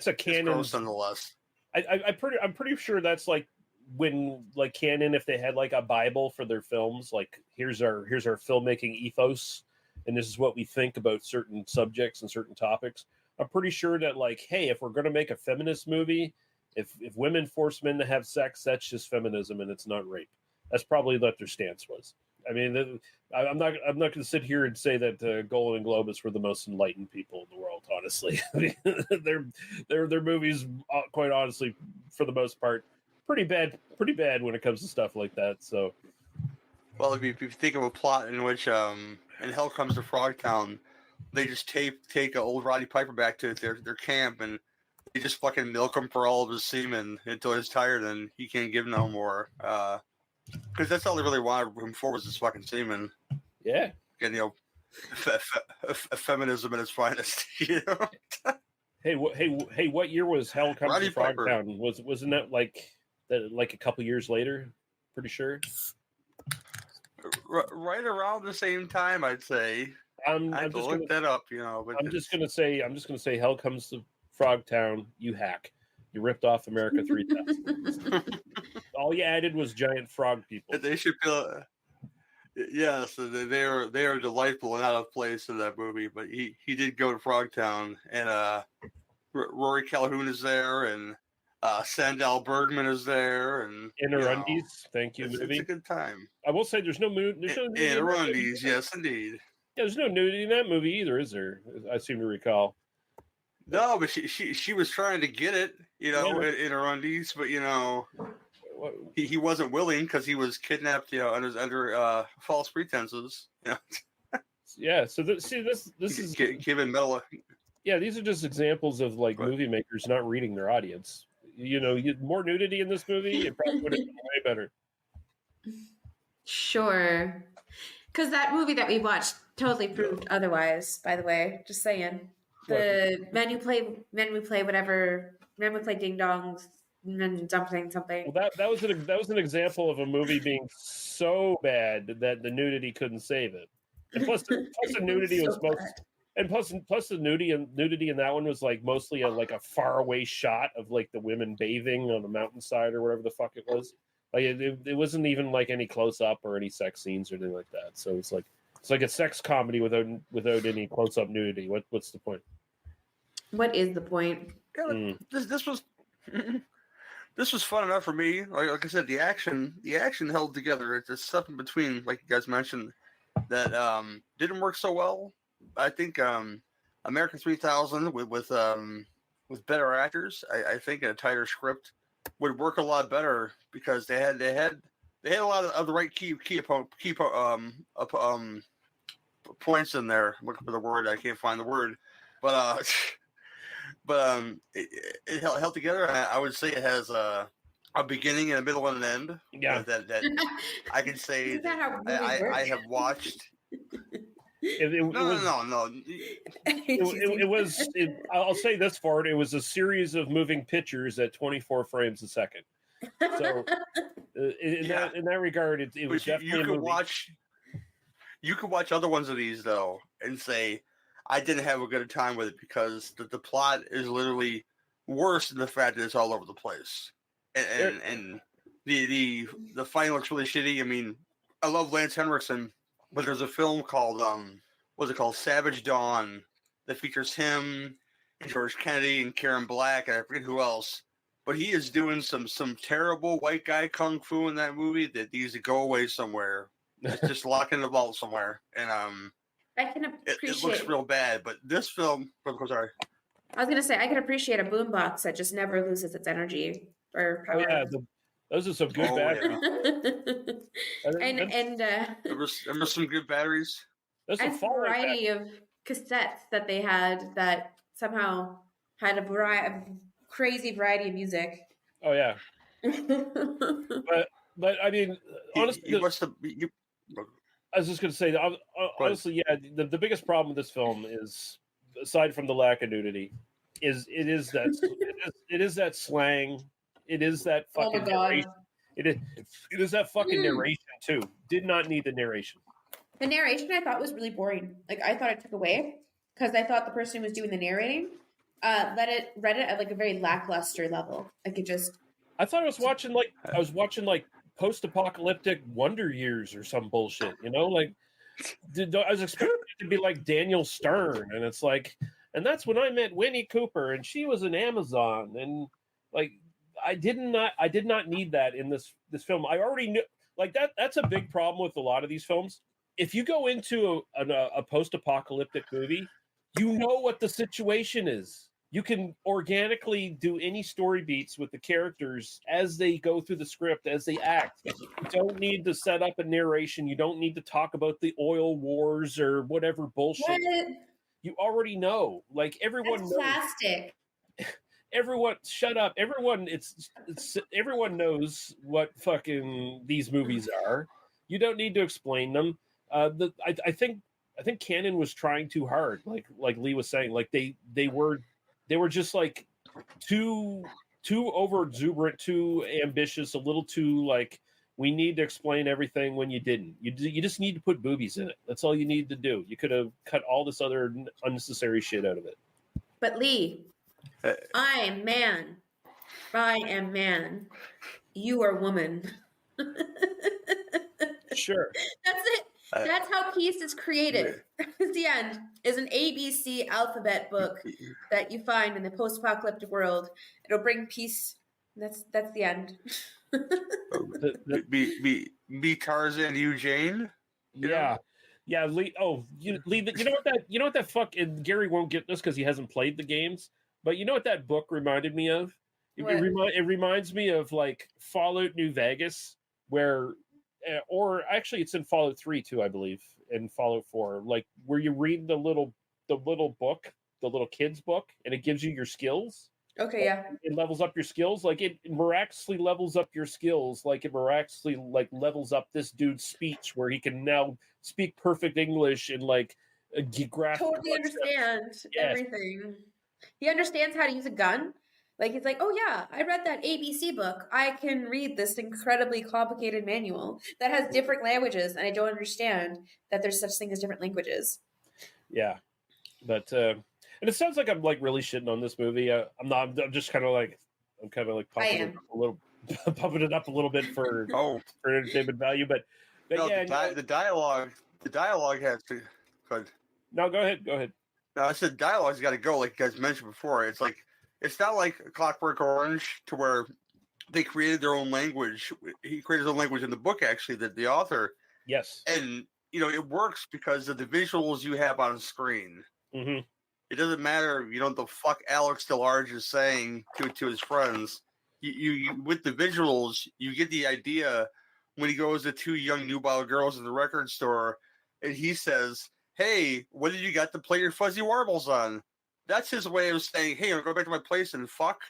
a canon, gross nonetheless. I'm pretty sure that's like when like canon, if they had like a Bible for their films, like here's our filmmaking ethos, and this is what we think about certain subjects and certain topics. I'm pretty sure that like, hey, if we're going to make a feminist movie, if women force men to have sex, that's just feminism and it's not rape. That's probably what their stance was. I mean, I'm not going to sit here and say that Golden Globus were the most enlightened people in the world. Honestly, their movies, quite honestly, for the most part, pretty bad when it comes to stuff like that. So, well, if you think of a plot in which in Hell Comes to Frogtown, they just take a old Roddy Piper back to their camp, and they just fucking milk him for all of his semen until he's tired and he can't give no more. Because that's all they really wanted him for was his fucking semen. Yeah. And, feminism at its finest. Hey, what year was Hell Comes Roddy to Frogtown? Wasn't that like a couple years later? Pretty sure. Right around the same time, I'd say. I'm just gonna look that up, But I'm just gonna say, Hell Comes to Frogtown. You hack. You ripped off America 3000. all you added was giant frog people. They should feel. Yes, they are delightful and out of place in that movie. But he did go to Frogtown, and Rory Calhoun is there, and Sandal Bergman is there, and Inner-undies, thank you, movie. It's a good time. I will say there's no mood. There's no nudity. Inner-undies, yes, indeed. Yeah, there's no nudity in that movie either, is there? I seem to recall. No, but she was trying to get it, in her undies, but he wasn't willing because he was kidnapped, under false pretenses. Yeah. So this is given metal. Yeah, these are just examples of movie makers not reading their audience. More nudity in this movie, it probably would have been way better. Sure, because that movie that we watched totally proved otherwise. By the way, just saying. The men who play ding dongs and something. Well, that was an example of a movie being so bad that the nudity couldn't save it. And plus the nudity was plus the nudity in that one was mostly a faraway shot of the women bathing on a mountainside or whatever the fuck it was. It wasn't even any close up or any sex scenes or anything like that. So it's like a sex comedy without any close up nudity. What's the point? What is the point? Yeah, this was fun enough for me. Like I said, the action held together. It's just stuff in between, like you guys mentioned, that didn't work so well. I think American 3000 with better actors, I think a tighter script would work a lot better because they had a lot of the right key points in there. I'm looking for the word, I can't find the word, but it held together. I would say it has a beginning and a middle and an end. Yeah, that I can say that I have watched. No. I'll say this for it. It was a series of moving pictures at 24 frames a second. So, in that regard, it was definitely. You could watch other ones of these though, and say, I didn't have a good time with it because the plot is literally worse than the fact that it's all over the place, and the fight looks really shitty. I mean, I love Lance Henriksen. But there's a film called what's it called? Savage Dawn, that features him and George Kennedy and Karen Black and I forget who else. But he is doing some terrible white guy kung fu in that movie that needs to go away somewhere. It's just locked in the vault somewhere. And I can appreciate it looks real bad. But this film, sorry. I was gonna say I can appreciate a boombox that just never loses its energy or power. Yeah, those are some good batteries. There were some good batteries. There's a variety of cassettes that they had that somehow had a crazy variety of music. Oh yeah. but I mean, honestly, I was just going to say, honestly, yeah, the biggest problem with this film is, aside from the lack of nudity, it is that slang. It is that fucking narration. It is that fucking narration too. Did not need the narration. The narration I thought was really boring. I thought it took away because I thought the person who was doing the narrating read it at a very lackluster level. I thought I was watching post-apocalyptic Wonder Years or some bullshit. I was expecting it to be like Daniel Stern, and it's and that's when I met Winnie Cooper, and she was an Amazon, and I did not need that in this film. I already knew that. That's a big problem with a lot of these films. If you go into a post-apocalyptic movie, you know what the situation is. You can organically do any story beats with the characters as they go through the script, as they act. You don't need to set up a narration. You don't need to talk about the oil wars or whatever bullshit. What? You already know. Everyone That's knows. plastic. Everyone, shut up. Everyone, everyone knows what fucking these movies are. You don't need to explain them. I think Canon was trying too hard. Like Lee was saying, they were just too over exuberant, too ambitious, a little too we need to explain everything when you didn't. You just need to put boobies in it. That's all you need to do. You could have cut all this other unnecessary shit out of it. But Lee, I am man. you are woman. Sure. That's it. That's how peace is created. It's the end. Is an ABC alphabet book that you find in the post-apocalyptic world. It'll bring peace. That's the end. Be Tarzan, you Jane. Yeah. Yeah, Lee. Oh, Lee. You know what that? You know what that fuck? And Gary won't get this because he hasn't played the games. But you know what that book reminded me of? It reminds me of like Fallout New Vegas, where, or actually, it's in Fallout 3 too, I believe, and Fallout 4, like where you read the little book, the little kid's book, and it gives you your skills. Okay, yeah. It levels up your skills. Like it miraculously levels up your skills. Like it miraculously like levels up this dude's speech, where he can now speak perfect English and like grasp. Totally understand everything. He understands how to use a gun. Like he's like, oh yeah, I read that ABC book. I can read this incredibly complicated manual that has different languages, and I don't understand that there's such thing as different languages. Yeah, but and it sounds like I'm like really shitting on this movie. I'm not. I'm just kind of like pumping it up a little, pumping it up a little bit for entertainment value. But no, yeah, the dialogue has to. Good. No, go ahead. Go ahead. No, I said dialogue's got to go. Like you guys mentioned before, it's like it's not like Clockwork Orange to where they created their own language. He created his own language in the book, actually, the author. Yes. And it works because of the visuals you have on screen. Mm-hmm. It doesn't matter, the fuck Alex DeLarge is saying to his friends. You with the visuals, you get the idea when he goes to two young nubile girls in the record store, and he says, "Hey, what did you got to play your fuzzy warbles on?" That's his way of saying, "Hey, I'm going back to my place and fuck."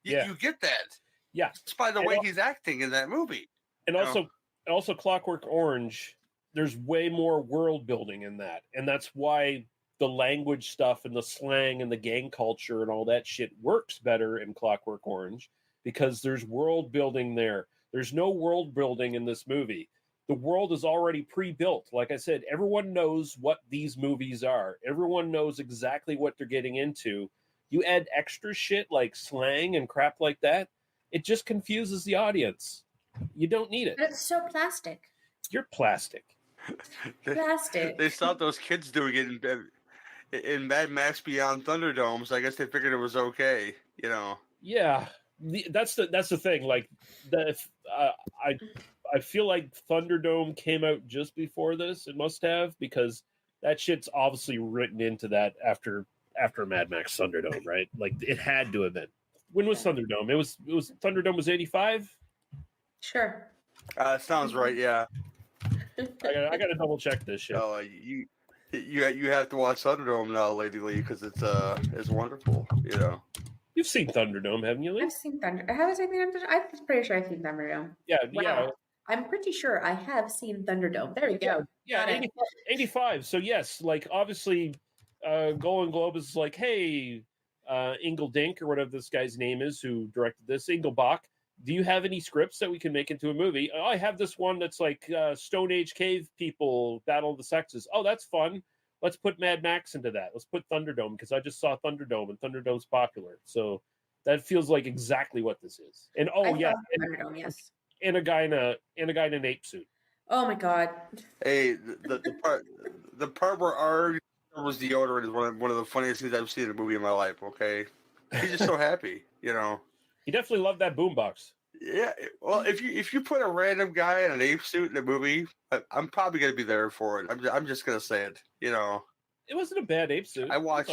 You get that. Yeah. Just by the way he's acting in that movie. And also Clockwork Orange, there's way more world building in that. And that's why the language stuff and the slang and the gang culture and all that shit works better in Clockwork Orange because there's world building there. There's no world building in this movie. The world is already pre-built. Like I said, everyone knows what these movies are. Everyone knows exactly what they're getting into. You add extra shit like slang and crap like that, it just confuses the audience. You don't need it. But it's so plastic. You're plastic. Plastic. They saw those kids doing it in Mad Max Beyond Thunderdome, so I guess they figured it was okay, Yeah, that's the thing. Like I feel like Thunderdome came out just before this. It must have, because that shit's obviously written into that after Mad Max Thunderdome, right? Like it had to have been. When was Thunderdome? It was Thunderdome was 85. Sure. Sounds right. Yeah. I gotta double check this shit. Oh, you have to watch Thunderdome now, Lady Lee, because it's wonderful. You've seen Thunderdome, haven't you, Lee? I've seen Thunderdome. Have I seen Thunderdome? I'm pretty sure I've seen Thunderdome. Yeah, wow. yeah. I'm pretty sure I have seen Thunderdome. There we go. Yeah, 85. So yes, like obviously, Golden Globe is like, hey, Ingle Dink or whatever this guy's name is who directed this, Inglebach. Do you have any scripts that we can make into a movie? Oh, I have this one that's like Stone Age cave people battle of the sexes. Oh, that's fun. Let's put Mad Max into that. Let's put Thunderdome because I just saw Thunderdome and Thunderdome's popular. So that feels like exactly what this is. And Thunderdome, yes. And a guy in an ape suit. Oh my god. Hey, the part where R was deodorant is one of the funniest things I've seen in a movie in my life. Okay, he's just so happy, He definitely loved that boombox. Yeah, well, if you put a random guy in an ape suit in a movie, I'm probably gonna be there for it. I'm just gonna say it. It wasn't a bad ape suit. I watched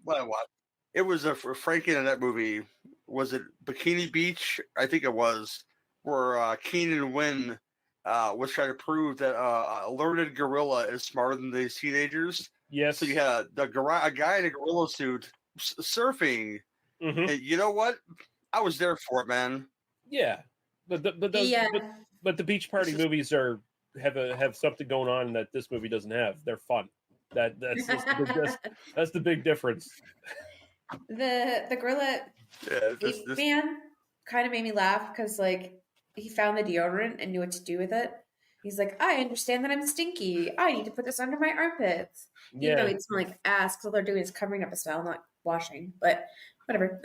what I watched. It was a Frankie in that movie. Was it Bikini Beach? I think it was, where Keenan Wynn was trying to prove that a learned gorilla is smarter than these teenagers. Yes. So you had a guy in a gorilla suit surfing. Mm-hmm. And you know what? I was there for it, man. Yeah, but the beach party movies have something going on that this movie doesn't have. They're fun. That's the big difference. The gorilla man kind of made me laugh because like he found the deodorant and knew what to do with it. He's like, I understand that I'm stinky. I need to put this under my armpits. Yeah. Even though it smells like ass, because all they're doing is covering up a smell, not washing. But whatever.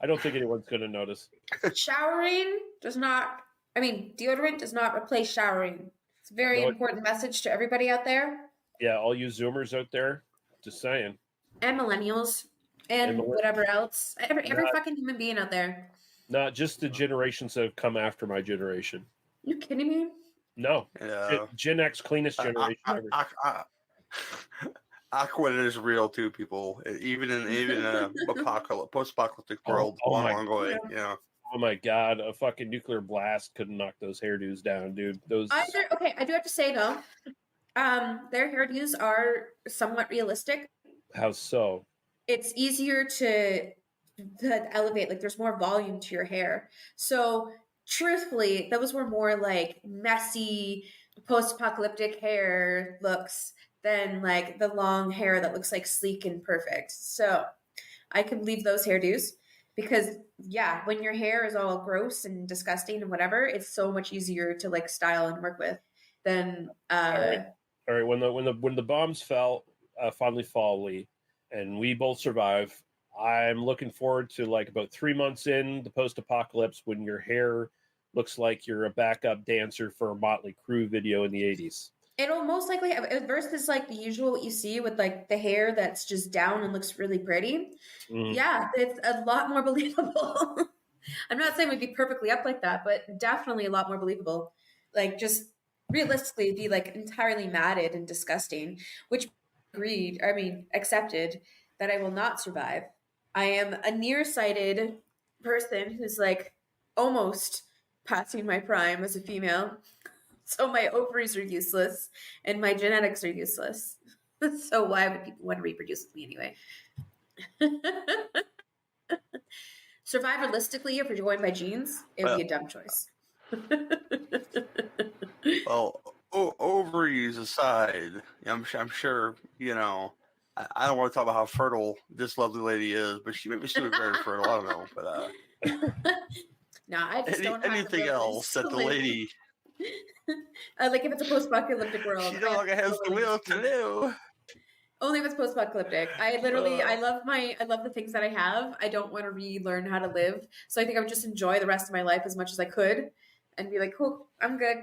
I don't think anyone's going to notice. Showering does not, deodorant does not replace showering. It's a very important message to everybody out there. Yeah, all you Zoomers out there, just saying. And millennials and whatever else. Every fucking human being out there. Not just the generations that have come after my generation. You kidding me? No. Gen X, cleanest generation ever. Aqua is real too, people. Even in a post-apocalyptic world, long way. Yeah. Oh my God, a fucking nuclear blast couldn't knock those hairdos down, dude. I do have to say though, their hairdos are somewhat realistic. How so? It's easier to elevate, like there's more volume to your hair. So truthfully, those were more like messy post-apocalyptic hair looks than like the long hair that looks like sleek and perfect. So I could leave those hairdos because when your hair is all gross and disgusting and whatever, it's so much easier to like style and work with than all right. When the bombs finally fall, Lee, and we both survive, I'm looking forward to like about 3 months in the post-apocalypse when your hair looks like you're a backup dancer for a Motley Crue video in the 80s. It'll most likely versus like the usual what you see with like the hair that's just down and looks really pretty. Yeah, it's a lot more believable. I'm not saying we'd be perfectly up like that, but definitely a lot more believable. Like just realistically be like entirely matted and disgusting, which accepted that I will not survive. I am a nearsighted person who's like almost passing my prime as a female. So my ovaries are useless and my genetics are useless. So why would people want to reproduce with me anyway? Survivalistically, if you're going by genes, it would be a dumb choice. Well, ovaries aside, I'm sure, I don't want to talk about how fertile this lovely lady is, but she may be super very fertile. I don't know, but no, I just don't have anything else that the lady. Like if it's a post-apocalyptic world, she no longer has the will to live. Only if it's post-apocalyptic. I love the things that I have. I don't want to relearn how to live, so I think I would just enjoy the rest of my life as much as I could, and be like, "Cool, I'm good.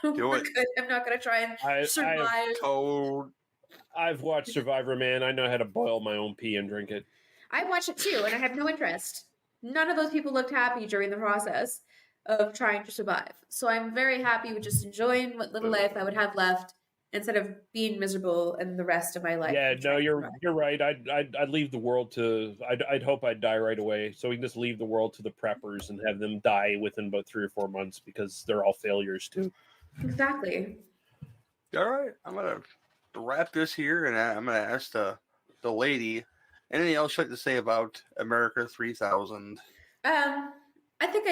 We're good. I'm not gonna try and survive." I've watched Survivor, man. I know how to boil my own pee and drink it. I watched it too, and I have no interest. None of those people looked happy during the process of trying to survive. So I'm very happy with just enjoying what little life I would have left instead of being miserable in the rest of my life. Yeah, no, you're right. I'd leave the world to. I'd hope I'd die right away, so we can just leave the world to the preppers and have them die within about 3 or 4 months because they're all failures too. Exactly. All right, I'm gonna wrap this here, and I'm gonna ask the lady anything else you'd like to say about America 3000. I think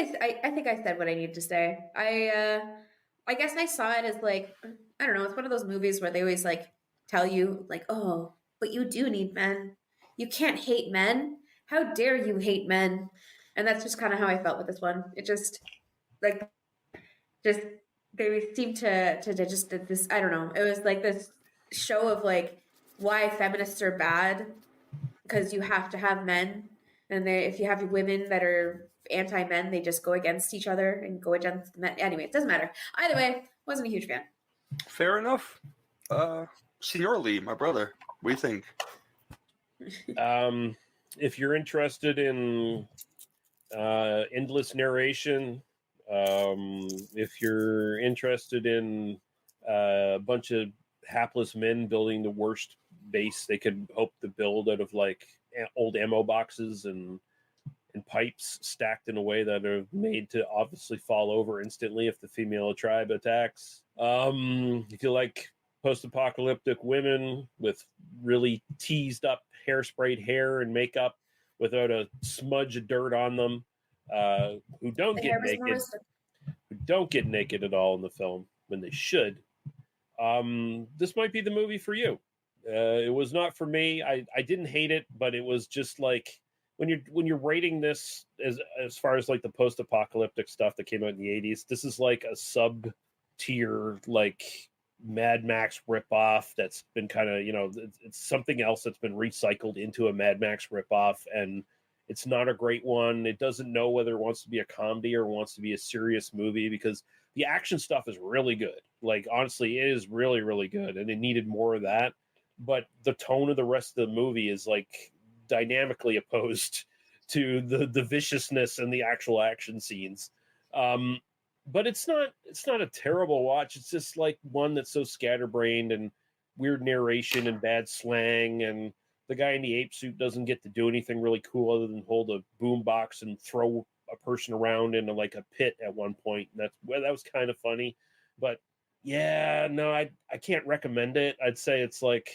I said what I need to say. I guess I saw it as like, I don't know, it's one of those movies where they always like tell you like, oh, but you do need men. You can't hate men. How dare you hate men? And that's just kind of how I felt with this one. It just like they seemed to just this, I don't know. It was like this show of like why feminists are bad because you have to have men, and if you have women that are anti-men, they just go against each other and go against the men. Anyway, it doesn't matter. Either way, wasn't a huge fan. Fair enough. Senor Lee, my brother, what do you think? If you're interested in endless narration, if you're interested in a bunch of hapless men building the worst base they could hope to build out of like old ammo boxes and pipes stacked in a way that are made to obviously fall over instantly if the female tribe attacks. If you like post-apocalyptic women with really teased up hairsprayed hair and makeup without a smudge of dirt on them, who don't get naked at all in the film when they should, this might be the movie for you. It was not for me. I didn't hate it, but it was just like when you're rating this as far as like the post-apocalyptic stuff that came out in the 80s, this is like a sub-tier like Mad Max ripoff that's been kind of, it's something else that's been recycled into a Mad Max ripoff, and It's not a great one. It doesn't know whether it wants to be a comedy or wants to be a serious movie, because the action stuff is really good. Like, honestly, it is really, really good, and it needed more of that. But the tone of the rest of the movie is like dynamically opposed to the viciousness and the actual action scenes. But it's not a terrible watch. It's just like one that's so scatterbrained and weird narration and bad slang, and the guy in the ape suit doesn't get to do anything really cool other than hold a boom box and throw a person around into like a pit at one point. And that was kind of funny. But yeah, no, I can't recommend it. I'd say it's like,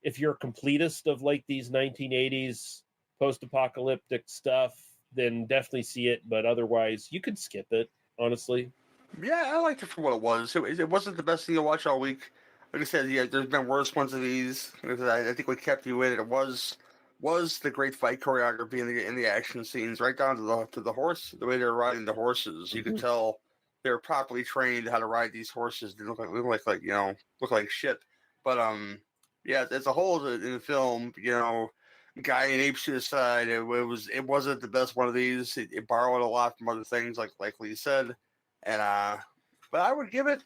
if you're a completist of like these 1980s post-apocalyptic stuff, then definitely see it. But otherwise, you could skip it, honestly. Yeah, I liked it for what it was. It wasn't the best thing to watch all week. Like I said, yeah, there's been worse ones of these. I think what kept you in it was the great fight choreography in the action scenes, right down to the horse, the way they were riding the horses. You could tell they were properly trained how to ride these horses. They look like shit. But yeah, as a whole in the film, guy in ape suit aside, it wasn't the best one of these. It borrowed a lot from other things, like Lee said. And but I would give it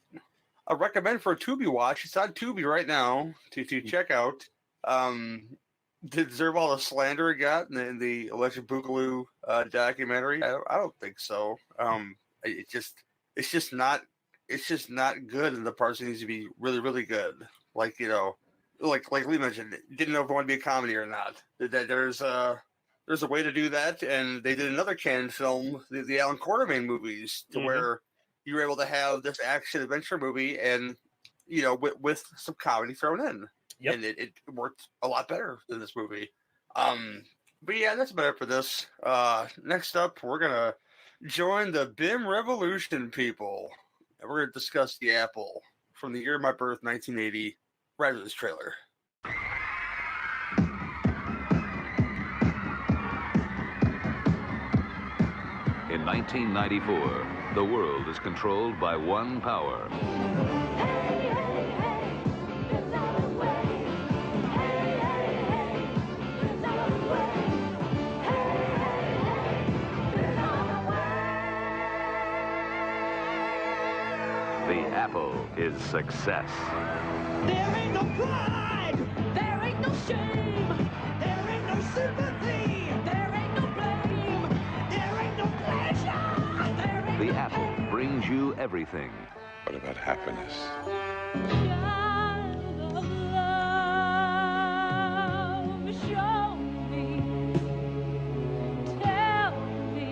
a recommend for a Tubi watch. It's on Tubi right now to check out. Did it deserve all the slander it got in the Electric Boogaloo documentary? I don't think so. It's just not good, and the parts needs to be really, really good. Like like Lee mentioned, didn't know if it wanted to be a comedy or not. That there's a way to do that, and they did another canon film, the Alan Quartermain movies, to where you were able to have this action adventure movie, and with some comedy thrown in, and it worked a lot better than this movie. But yeah, that's about it for this. Next up, we're gonna join the BIM Revolution people, and we're gonna discuss The Apple from the year of my birth, 1980. Right after this trailer. In 1994, the world is controlled by one power. The Apple is success. There ain't no pride. There ain't no shame. There ain't no sympathy. There ain't no blame. There ain't no pleasure. There ain't The Apple brings you everything. What about happiness? child of love. Show me. Tell me.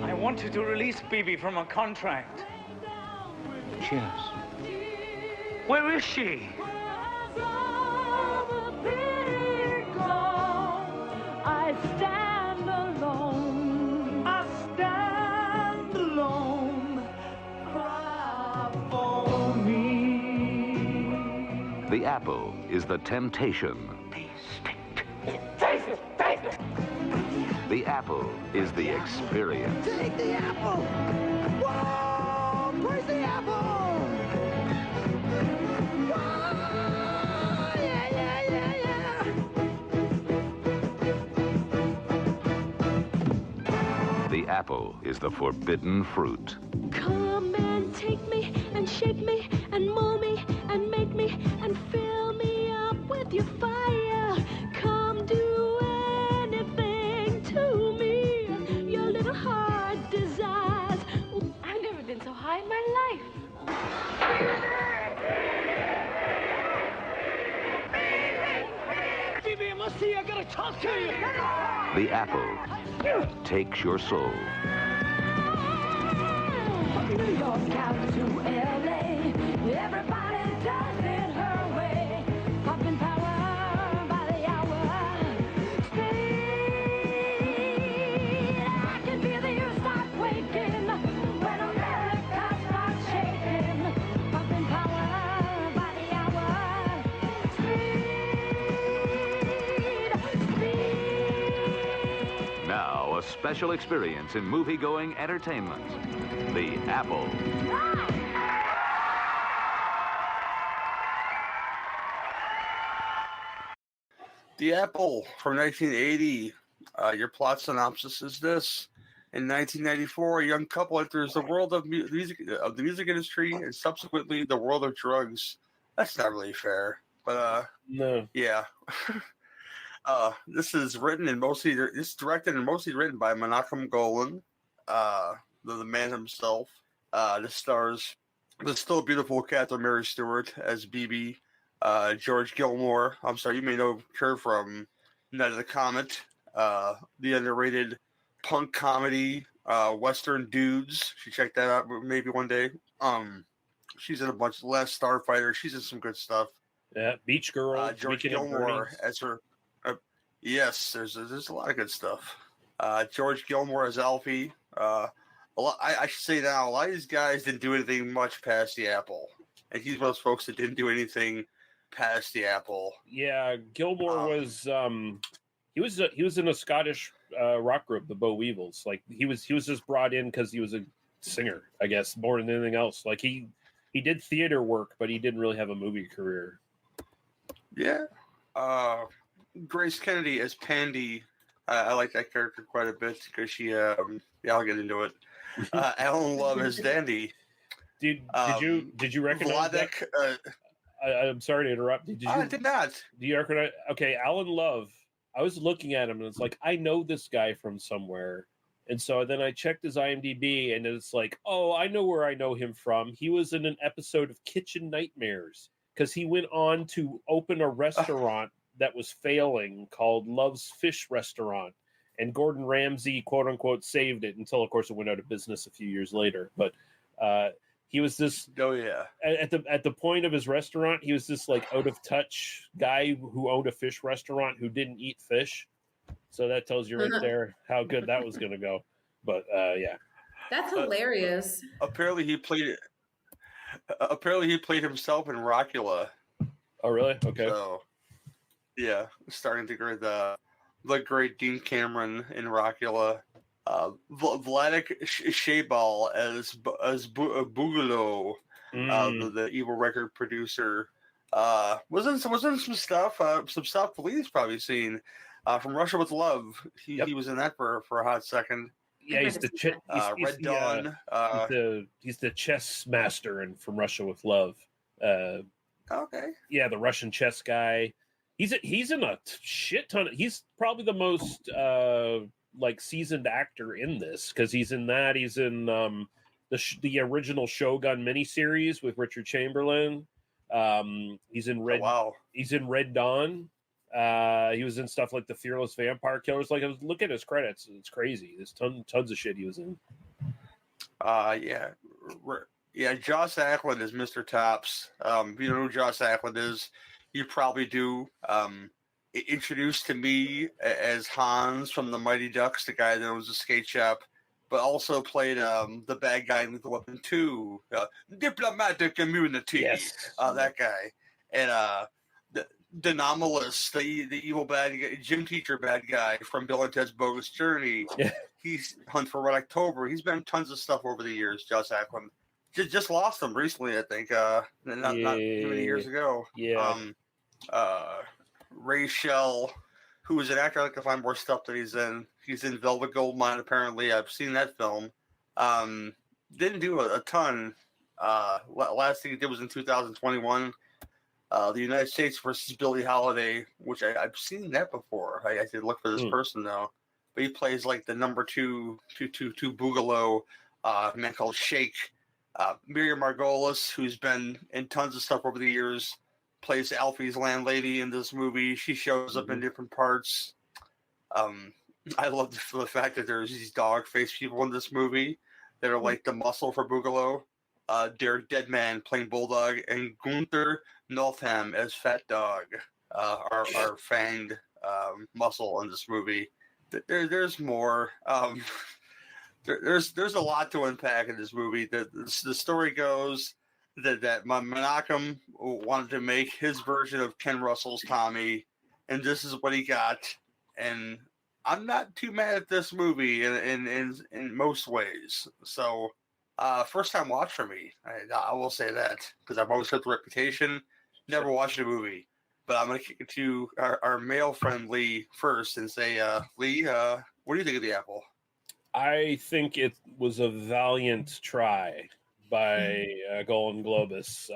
I wanted to release Bibi from a contract. Cheers. Where is she? I stand alone. I stand alone. Cry for me. The Apple is the temptation. The Apple is the experience. Take the apple. Whoa! Praise the apple. The Apple is the forbidden fruit. Come and take me and shape me and mold me and make me and fill me up with your fire. Come do anything to me your little heart desires. I've never been so high in my life. Bibi, I must see you. I gotta talk to you. The Apple takes your soul. From New York out to LA, everybody does it her way. Popping power by the hour. Speed, I can feel the earth start quaking when America starts shaking. Popping power by the hour. Speed. Now, a special experience in movie-going entertainment. The Apple. The Apple from 1980. Your plot synopsis is this. In 1994, a young couple enters the world of the music industry and subsequently the world of drugs. That's not really fair, but No. yeah. This is directed and mostly written by Menachem Golan, the man himself. This stars the still beautiful Catherine Mary Stewart as BB, George Gilmore. I'm sorry, you may know her from Night of the Comet, the underrated punk comedy Western Dudes. You should check that out maybe one day. She's in a bunch of Last Starfighter. She's in some good stuff. Yeah, Beach Girl. George Gilmore as her. Yes, there's a lot of good stuff. George Gilmore as Alfie. I should say now, a lot of these guys didn't do anything much past the Apple, and he's one of those folks that didn't do anything past the Apple. Yeah, Gilmore was he was in a Scottish rock group, the Bow Weevils. Like he was just brought in because he was a singer, I guess, more than anything else. Like he did theater work, but he didn't really have a movie career. Yeah. Grace Kennedy as Pandy. I like that character quite a bit because she. Yeah, I'll get into it. Alan Love as Dandy. Did you recognize Vladek, that? I'm sorry to interrupt. I did not. Do you recognize? Okay, Alan Love. I was looking at him and it's like I know this guy from somewhere, and so then I checked his IMDb and it's like, oh, I know where I know him from. He was in an episode of Kitchen Nightmares because he went on to open a restaurant that was failing called Love's Fish Restaurant. And Gordon Ramsay, quote unquote, saved it until, of course, it went out of business a few years later. But he was this. Oh yeah. At the point of his restaurant, he was this like out of touch guy who owned a fish restaurant who didn't eat fish. So that tells you right there how good that was going to go. But yeah, that's hilarious. Apparently he played himself in Rockula. Oh really? Okay. So yeah, starting to grade the great Dean Cameron in Rockula. Vladek Shaybal as Boogaloo, the evil record producer. Was in some stuff Lee's probably seen from Russia with Love. He was in that for a hot second. Yeah, he's the Red Dawn. He's the chess master in From Russia with Love. Okay. Yeah, the Russian chess guy. He's in a shit ton. He's probably the most like seasoned actor in this because he's in that. He's in the original Shogun miniseries with Richard Chamberlain. He's in Red. Oh, wow. He's in Red Dawn. He was in stuff like the Fearless Vampire Killers. Like I was looking at his credits, it's crazy. There's tons of shit he was in. Yeah. Joss Ackland is Mr. Tops. If you know who Joss Ackland is, you probably do. Introduced to me as Hans from the Mighty Ducks, the guy that owns a skate shop, but also played the bad guy in Lethal Weapon 2, Diplomatic Immunity. Yes. That guy. And the anomalous, the evil bad guy, gym teacher bad guy from Bill and Ted's Bogus Journey. Yeah. He's Hunt for Red October. He's been tons of stuff over the years, Joss Ackland. Just lost him recently, I think. Not too many years ago. Yeah. Ray Shell, who was an actor, I can find more stuff that he's in. He's in Velvet Goldmine, apparently. I've seen that film. Didn't do a ton. Last thing he did was in 2021. The United States versus Billie Holiday, which I've seen that before. I did look for this person, though. But he plays like the number two Boogaloo, a man called Shake. Miriam Margolis, who's been in tons of stuff over the years, plays Alfie's landlady in this movie. She shows up in different parts. I love the fact that there's these dog-faced people in this movie that are like the muscle for Boogaloo. Derek Deadman playing Bulldog, and Gunther Notham as Fat Dog, our fanged muscle in this movie. There's more. There's a lot to unpack in this movie. The story goes that Menachem wanted to make his version of Ken Russell's Tommy, and this is what he got. And I'm not too mad at this movie in most ways. So, first time watch for me. I will say that because I've always heard the reputation. Never watched a movie. But I'm going to kick it to our male friend Lee first and say, Lee, what do you think of the apple? I think it was a valiant try by Golden Globus.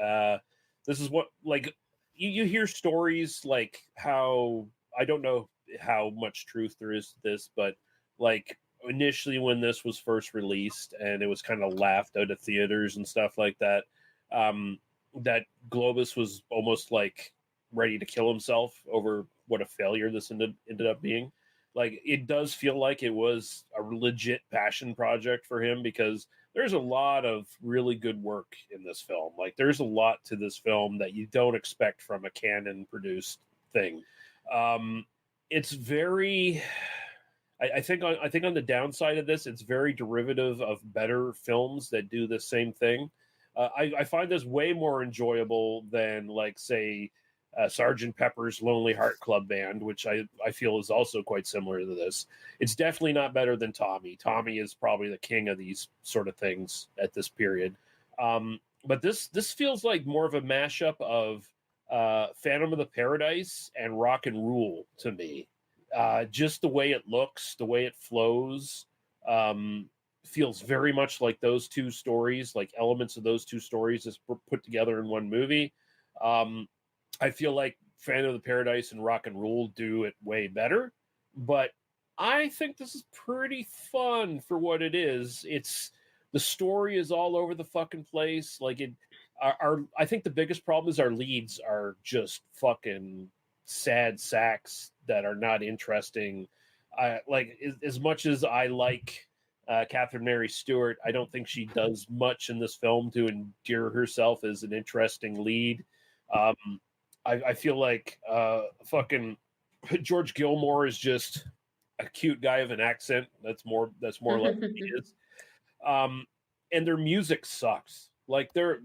This is what, like, you hear stories like how, I don't know how much truth there is to this, but like initially when this was first released and it was kind of laughed out of theaters and stuff like that, that Globus was almost like ready to kill himself over what a failure this ended up being. Like, it does feel like it was a legit passion project for him, because there's a lot of really good work in this film. Like, there's a lot to this film that you don't expect from a Canon produced thing. It's very, I think on the downside of this, it's very derivative of better films that do the same thing. I find this way more enjoyable than, like, say, Sgt. Pepper's Lonely Heart Club Band, which I feel is also quite similar to this. It's definitely not better than Tommy. Tommy is probably the king of these sort of things at this period. But this feels like more of a mashup of Phantom of the Paradise and Rock and Rule to me. Just the way it looks, the way it flows, feels very much like those two stories, like elements of those two stories is put together in one movie. I feel like Phantom of the Paradise and Rock and Rule do it way better, but I think this is pretty fun for what it is. The story is all over the fucking place. Like, I think the biggest problem is our leads are just fucking sad sacks that are not interesting. Like, as much as I like Catherine Mary Stewart, I don't think she does much in this film to endear herself as an interesting lead. I feel like fucking George Gilmore is just a cute guy of an accent. That's more or less what he is. And their music sucks. Like, their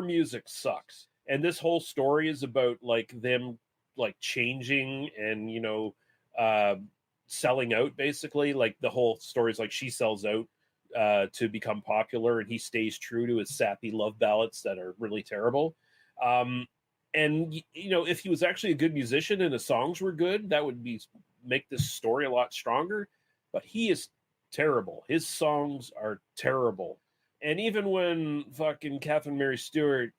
music sucks. And this whole story is about, like, them, like, changing and, you know, selling out, basically. Like, the whole story is like she sells out to become popular, and he stays true to his sappy love ballads that are really terrible. And, you know, if he was actually a good musician and the songs were good, that would make this story a lot stronger. But he is terrible. His songs are terrible. And even when fucking Catherine Mary Stewart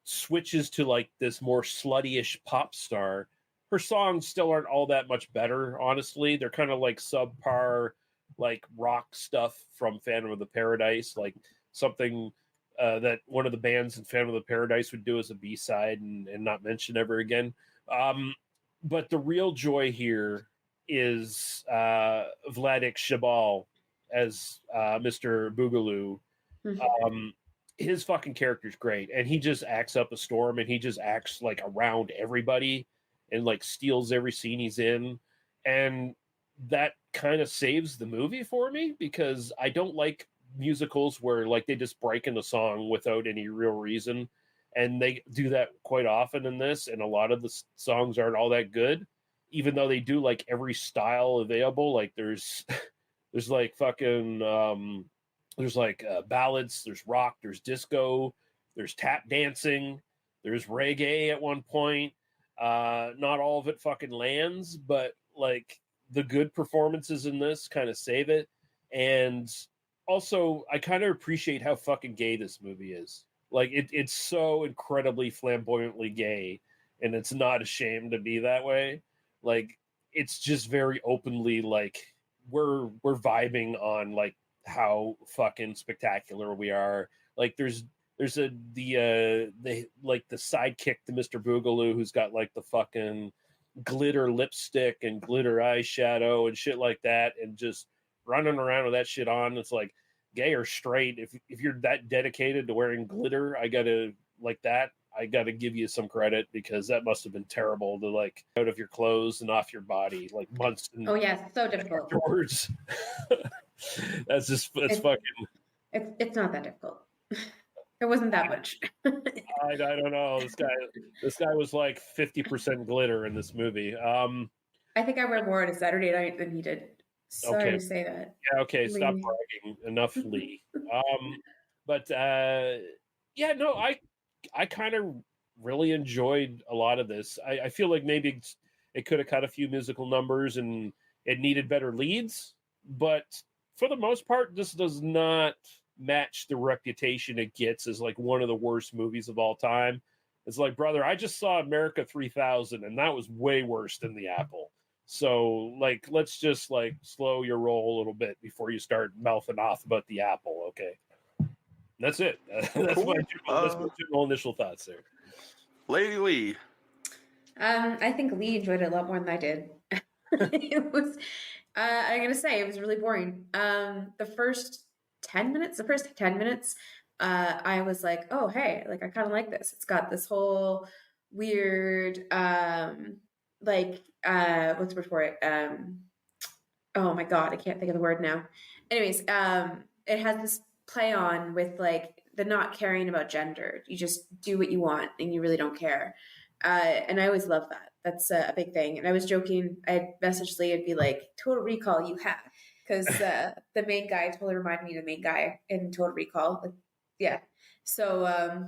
switches to, like, this more slutty-ish pop star, her songs still aren't all that much better, honestly. They're kind of like subpar, like, rock stuff from Phantom of the Paradise, like something that one of the bands in Phantom of the Paradise would do as a B-side and not mention ever again. But the real joy here is Vladik Shabal as Mr. Boogaloo. His fucking character's great, and he just acts up a storm, and he just acts, like, around everybody and, like, steals every scene he's in. And that kind of saves the movie for me, because I don't like musicals where, like, they just break into song without any real reason, and they do that quite often in this, and a lot of the songs aren't all that good, even though they do, like, every style available. Like, there's like fucking there's like ballads, there's rock, there's disco, there's tap dancing, there's reggae at one point. Not all of it fucking lands, but, like, the good performances in this kind of save it. And also, I kind of appreciate how fucking gay this movie is. Like, it's so incredibly flamboyantly gay, and it's not ashamed to be that way. Like, it's just very openly, like, we're vibing on, like, how fucking spectacular we are. Like, there's the sidekick to Mr. Boogaloo, who's got, like, the fucking glitter lipstick and glitter eyeshadow and shit like that, and just running around with that shit on. It's like, gay or straight, if you're that dedicated to wearing glitter, I gotta give you some credit, because that must have been terrible to, like, out of your clothes and off your body, like, months. Oh yeah, so difficult. Afterwards. It's fucking. It's not that difficult. It wasn't that much. I don't know. This guy was like 50% glitter in this movie. I think I wear more on a Saturday night than he did. Sorry to say that. Yeah, okay, Lee. stop bragging. Enough, Lee. But yeah, no, I kind of really enjoyed a lot of this. I feel like maybe it could have cut a few musical numbers and it needed better leads, but for the most part, this does not match the reputation it gets as like one of the worst movies of all time. It's like, brother, I just saw America 3000 and that was way worse than The Apple. So like, let's just like slow your roll a little bit before you start mouthing off about The Apple. Okay. That's it. That's Cool. my general initial thoughts there. Lady Lee. I think Lee enjoyed it a lot more than I did. It was, I'm gonna say it was really boring. The first 10 minutes, I was like, oh hey, like I kind of like this. It's got this whole weird, what's the word for it? Oh my god, I can't think of the word now. Anyways, it has this play on with like the not caring about gender. You just do what you want and you really don't care. And I always love that. That's a big thing. And I was joking. I'd message Lee and be like, Total Recall, you have. Because the main guy totally reminded me of the main guy in Total Recall. Like, yeah. So,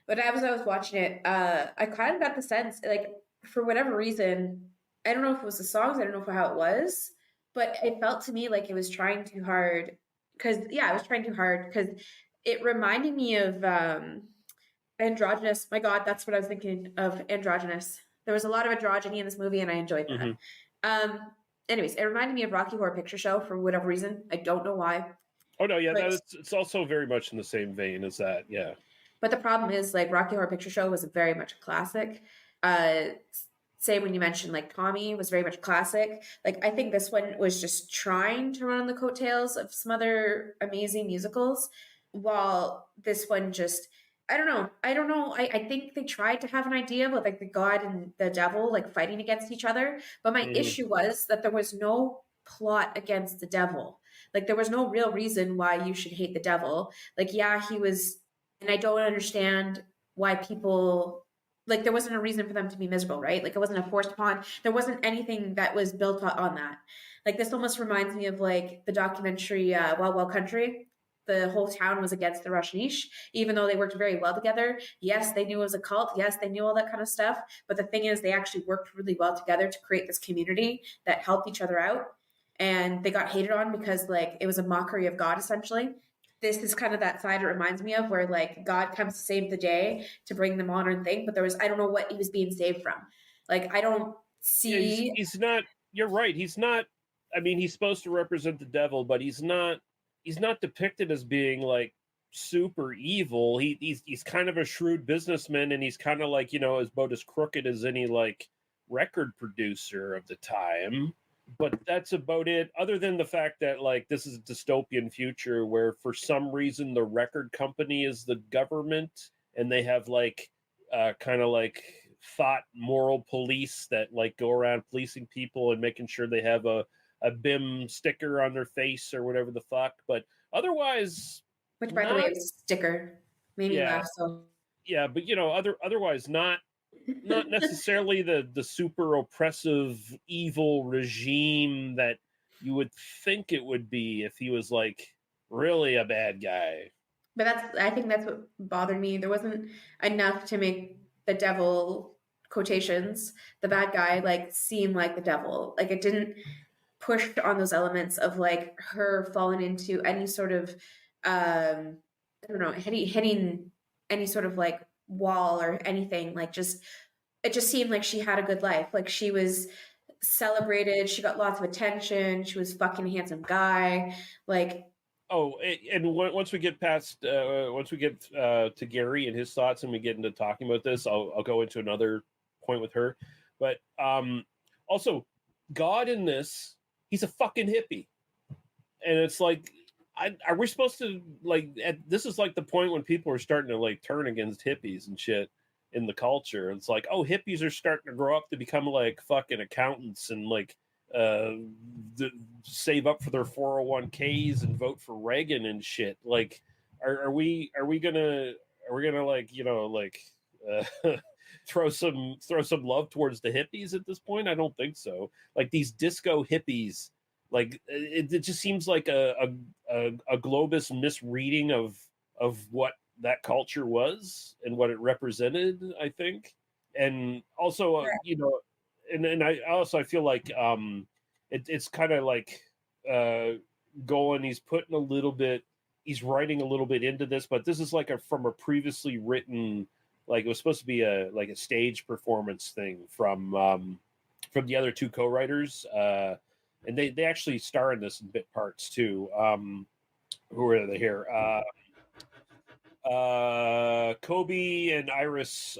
but as I was watching it, I kind of got the sense, like, for whatever reason, I don't know if it was the songs, I don't know how it was, but it felt to me like it was trying too hard. Because, yeah, I was trying too hard because it reminded me of androgynous. My God, that's what I was thinking of, androgynous. There was a lot of androgyny in this movie, and I enjoyed that. Mm-hmm. Anyways, it reminded me of Rocky Horror Picture Show for whatever reason. I don't know why. Oh, no, yeah, it's also very much in the same vein as that, yeah. But the problem is, like, Rocky Horror Picture Show was very much a classic. Same when you mentioned, like, Tommy was very much classic. Like, I think this one was just trying to run on the coattails of some other amazing musicals, while this one just... I don't know. I think they tried to have an idea about like the God and the devil like fighting against each other. But my issue was that there was no plot against the devil. Like there was no real reason why you should hate the devil. Like, yeah, he was, and I don't understand why people, like there wasn't a reason for them to be miserable, right? Like it wasn't a forced upon, there wasn't anything that was built on that. Like this almost reminds me of like the documentary Wild Wild Country. The whole town was against the Rajneesh, even though they worked very well together. Yes, they knew it was a cult. Yes, they knew all that kind of stuff. But the thing is, they actually worked really well together to create this community that helped each other out. And they got hated on because, like, it was a mockery of God, essentially. This is kind of that side it reminds me of where, like, God comes to save the day to bring the modern thing. But I don't know what he was being saved from. Like, I don't see... Yeah, he's not... You're right. He's not... I mean, he's supposed to represent the devil, but he's not depicted as being like super evil. He's kind of a shrewd businessman, and he's kind of like, you know, about as crooked as any like record producer of the time. But that's about it. Other than the fact that like this is a dystopian future where for some reason the record company is the government, and they have like kind of like thought moral police that like go around policing people and making sure they have a BIM sticker on their face or whatever the fuck, but otherwise, which by the way was a sticker, made me laugh. So yeah, but you know, otherwise not necessarily the super oppressive evil regime that you would think it would be if he was like really a bad guy. But I think that's what bothered me. There wasn't enough to make the devil, quotations, the bad guy, like seem like the devil. Like it didn't pushed on those elements of like her falling into any sort of I don't know, hitting any sort of like wall or anything. Like it just seemed like she had a good life. Like she was celebrated, she got lots of attention, she was fucking handsome guy. Like and once we get past to Gary and his thoughts and we get into talking about this, I'll go into another point with her. But also God in this, he's a fucking hippie. And it's like, are we supposed to, like, this is like the point when people are starting to, like, turn against hippies and shit in the culture. It's like, oh, hippies are starting to grow up to become, like, fucking accountants and, like, save up for their 401ks and vote for Reagan and shit. Like, are we gonna, like, you know, like, throw some love towards the hippies at this point? I don't think so. Like these disco hippies, like it just seems like a Globus misreading of what that culture was and what it represented, I think. And also, and I feel like it's kind of like Golan, he's he's writing a little bit into this, but this is like from a previously written, like it was supposed to be a stage performance thing from the other two co-writers, and they actually star in this in bit parts too. Who are they here? Kobe and Iris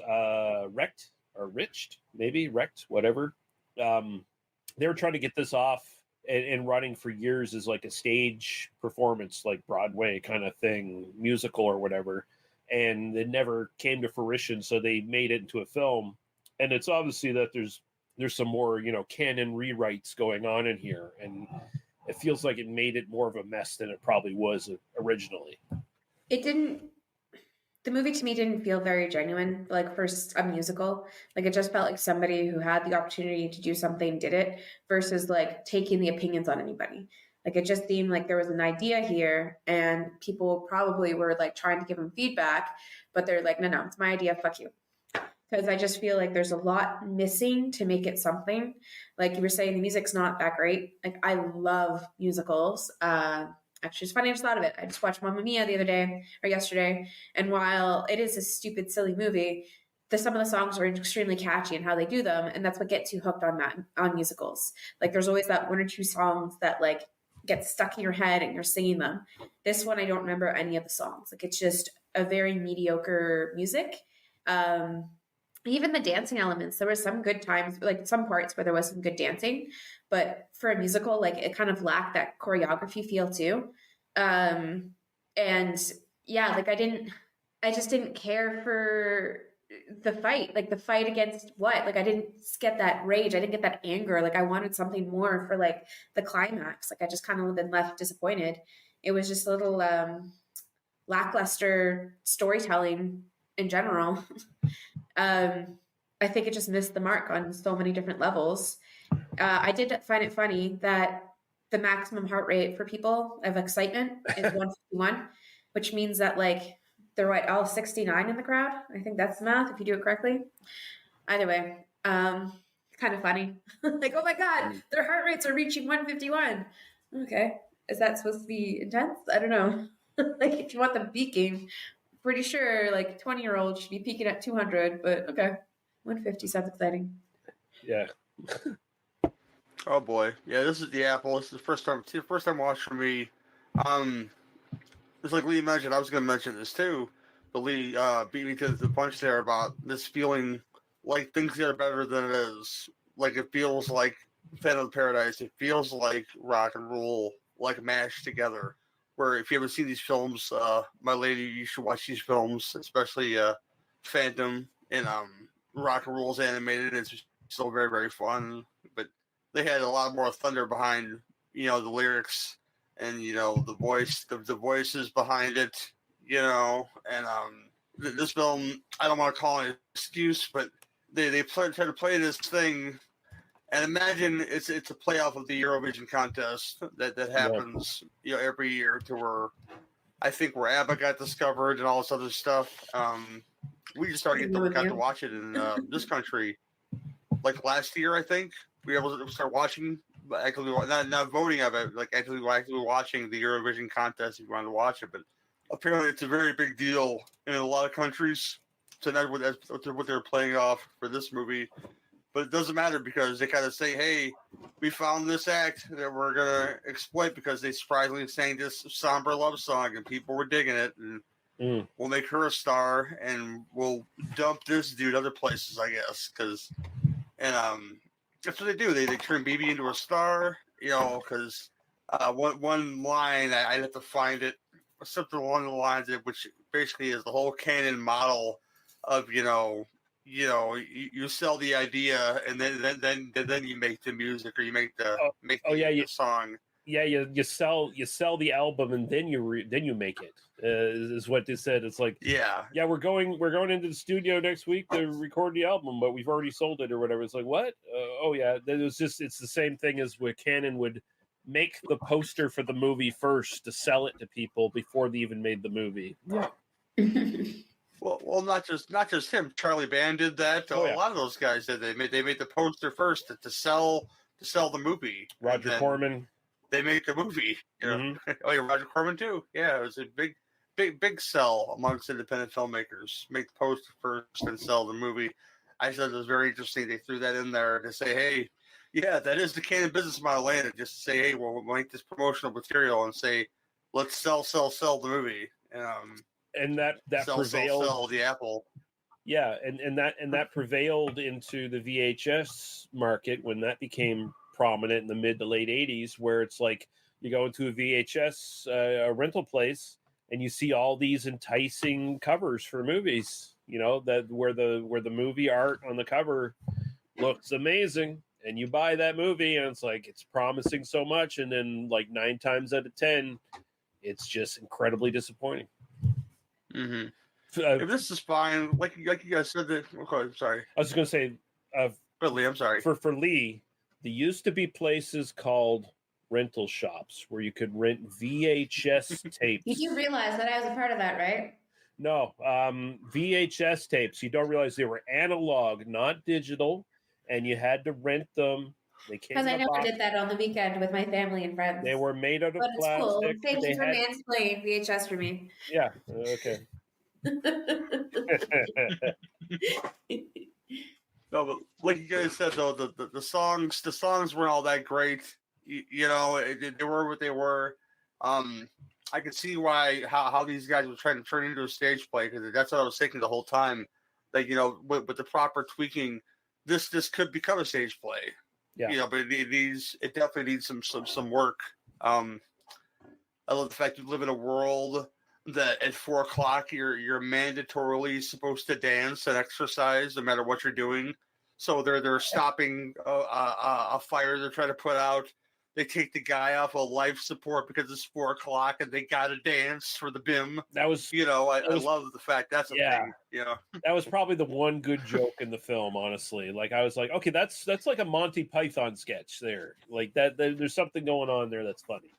Recht, whatever. They were trying to get this off and running for years as like a stage performance, like Broadway kind of thing, musical or whatever. And it never came to fruition, so they made it into a film. And it's obviously that there's some more, canon rewrites going on in here, and it feels like it made it more of a mess than it probably was originally. The movie to me didn't feel very genuine, like for a musical. Like it just felt like somebody who had the opportunity to do something did it, versus like taking the opinions on anybody. Like it just seemed like there was an idea here and people probably were like trying to give them feedback, but they're like, no, it's my idea, fuck you. Because I just feel like there's a lot missing to make it something. Like you were saying, the music's not that great. Like I love musicals. Actually, it's funny, I just thought of it. I just watched Mamma Mia yesterday. And while it is a stupid, silly movie, some of the songs are extremely catchy and how they do them. And that's what gets you hooked on musicals. Like there's always that one or two songs that like get stuck in your head and you're singing them. This one, I don't remember any of the songs. Like it's just a very mediocre music. Even the dancing elements, there were some good times, like some parts where there was some good dancing, but for a musical, like it kind of lacked that choreography feel too. And yeah, like I just didn't care for the fight, like the fight against what? Like I didn't get that rage. I didn't get that anger. Like I wanted something more for like the climax. Like I just kind of been left disappointed. It was just a little lackluster storytelling in general. I think it just missed the mark on so many different levels. I did find it funny that the maximum heart rate for people of excitement is 151, which means that like they're all 69 in the crowd. I think that's the math if you do it correctly. Either way, kind of funny. Like, oh my God, their heart rates are reaching 151. Okay. Is that supposed to be intense? I don't know. Like if you want them peaking, pretty sure like 20-year-olds should be peaking at 200, but okay. 150 sounds exciting. Yeah. Oh boy. Yeah, this is the Apple. This is the first time watch for me. It's like Lee mentioned, I was gonna mention this too, but Lee beat me to the punch there about this feeling like things get better than it is. Like it feels like Phantom of Paradise, it feels like rock and roll, like mashed together. Where if you haven't seen these films, my lady, you should watch these films, especially Phantom and Rock and Roll's animated. It's still very, very fun, but they had a lot more thunder behind, the lyrics and the voices behind it, and this film, I don't want to call it an excuse, but they try to play this thing. And imagine it's a playoff of the Eurovision contest that happens, every year, to where I think where ABBA got discovered and all this other stuff. We just got to watch it in this country, like last year. I think we were able to start watching, actually not voting of it, like actually watching the Eurovision contest if you wanted to watch it. But apparently, it's a very big deal in a lot of countries. So that's what they're playing off for this movie. But it doesn't matter because they kind of say, hey, we found this act that we're going to exploit because they surprisingly sang this somber love song and people were digging it. And we'll make her a star and we'll dump this dude other places, I guess. And that's what they do. They turn BB into a star, because one line, I'd have to find it, something along the lines of which basically is the whole canon model of, you sell the idea and then you make the music or you make the song. Yeah, you sell the album and then you make it. Is what they said. It's like we're going into the studio next week to record the album, but we've already sold it or whatever. It's like what? It's the same thing as where Canon would make the poster for the movie first to sell it to people before they even made the movie. Well, not just him. Charlie Band did that. Oh, A yeah. lot of those guys did. They made the poster first to sell the movie. Roger Corman. They made the movie. You know? Mhm. Oh yeah, Roger Corman too. Yeah, it was a big sell amongst independent filmmakers. Make the poster first and sell the movie. I thought it was very interesting. They threw that in there to say, hey, yeah, that is the canon business model. And just to say, hey, we'll make this promotional material and say, let's sell the movie. And that prevailed. Sell the apple. Yeah, and that prevailed into the VHS market when that became prominent in the mid to late 80s, where it's like you go into a VHS a rental place and you see all these enticing covers for movies, you know, that where the movie art on the cover looks amazing, and you buy that movie and it's like it's promising so much, and then like 9 times out of 10 it's just incredibly disappointing. Mm-hmm. If this is fine, like you guys said that. Okay, I'm sorry. I was just gonna say, Lee, I'm sorry. For Lee, there used to be places called rental shops where you could rent VHS tapes. You do realize that I was a part of that, right? No, VHS tapes. You don't realize they were analog, not digital, and you had to rent them. Because I never did that on the weekend with my family and friends. They were made out of plastic. Cool. Thank you for mansplaining VHS for me. Yeah. Okay. No, but like you guys said though, the songs weren't all that great. You know, they were what they were. I could see how these guys were trying to turn into a stage play, because that's what I was thinking the whole time. Like, you know, with the proper tweaking, this could become a stage play. Yeah. You know, but it definitely needs some work. I love the fact you live in a world that at 4 o'clock you're mandatorily supposed to dance and exercise no matter what you're doing. So they're stopping a fire they're trying to put out. They take the guy off of life support because it's 4 o'clock and they gotta dance for the BIM. That was, you know, I love the fact that's a thing. You know, that was probably the one good joke in the film. Honestly, like I was like, okay, that's like a Monty Python sketch there. Like that, there's something going on there that's funny.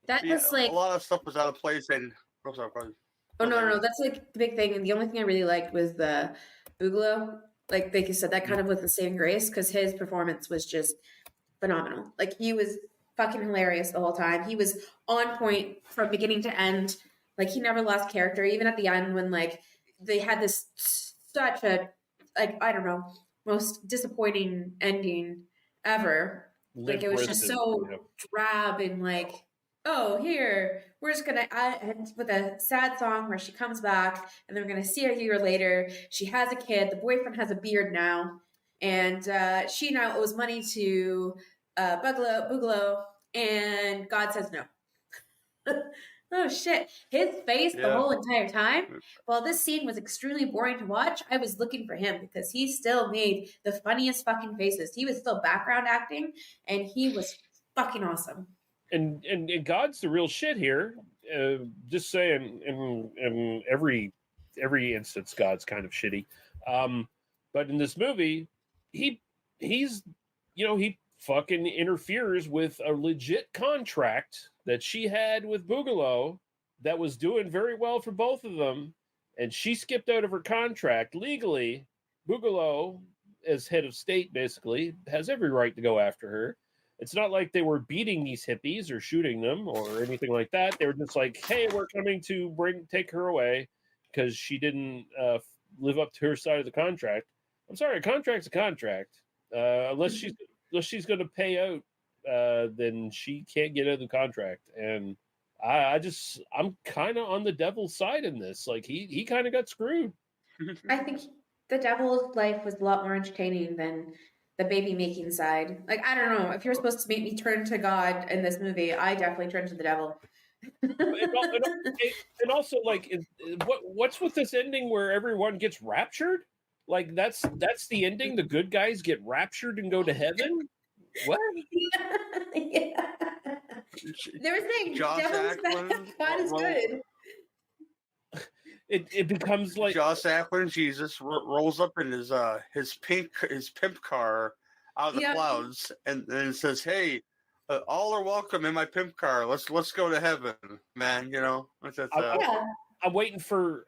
That was like a lot of stuff was out of place and. No, that's like the big thing. And the only thing I really liked was the Boogaloo. Like you said, that kind of with the saving grace, because his performance was just phenomenal. Like he was fucking hilarious the whole time. He was on point from beginning to end. Like he never lost character, even at the end when like they had this such a, like, I don't know, most disappointing ending ever. Like it was just so drab and like, oh, here, we're just going to end with a sad song where she comes back and then we're going to see her a year later. She has a kid. The boyfriend has a beard now. And she now owes money to Boogaloo, and God says no. Oh, shit. His face the whole entire time. While this scene was extremely boring to watch, I was looking for him because he still made the funniest fucking faces. He was still background acting, and he was fucking awesome. And God's the real shit here. Just saying, in every instance, God's kind of shitty. But in this movie, he's he fucking interferes with a legit contract that she had with Boogaloo that was doing very well for both of them, and she skipped out of her contract legally. Boogaloo, as head of state, basically has every right to go after her. It's not like they were beating these hippies or shooting them or anything like that. They were just like, hey, we're coming to take her away because she didn't live up to her side of the contract. I'm sorry, a contract's a contract. Unless she's going to pay out, then she can't get out of the contract. And I'm kind of on the devil's side in this. Like he kind of got screwed. I think the devil's life was a lot more entertaining than the baby making side. Like, I don't know. If you're supposed to make me turn to God in this movie, I definitely turn to the devil. and also, like, what's with this ending where everyone gets raptured? Like, that's the ending. The good guys get raptured and go to heaven. What? Yeah. They were saying devil's bad, God is good. It becomes like Joss Ackland, Jesus rolls up in his pimp car out of the clouds, and then it says, "Hey, all are welcome in my pimp car. Let's go to heaven, man." You know, I'm waiting for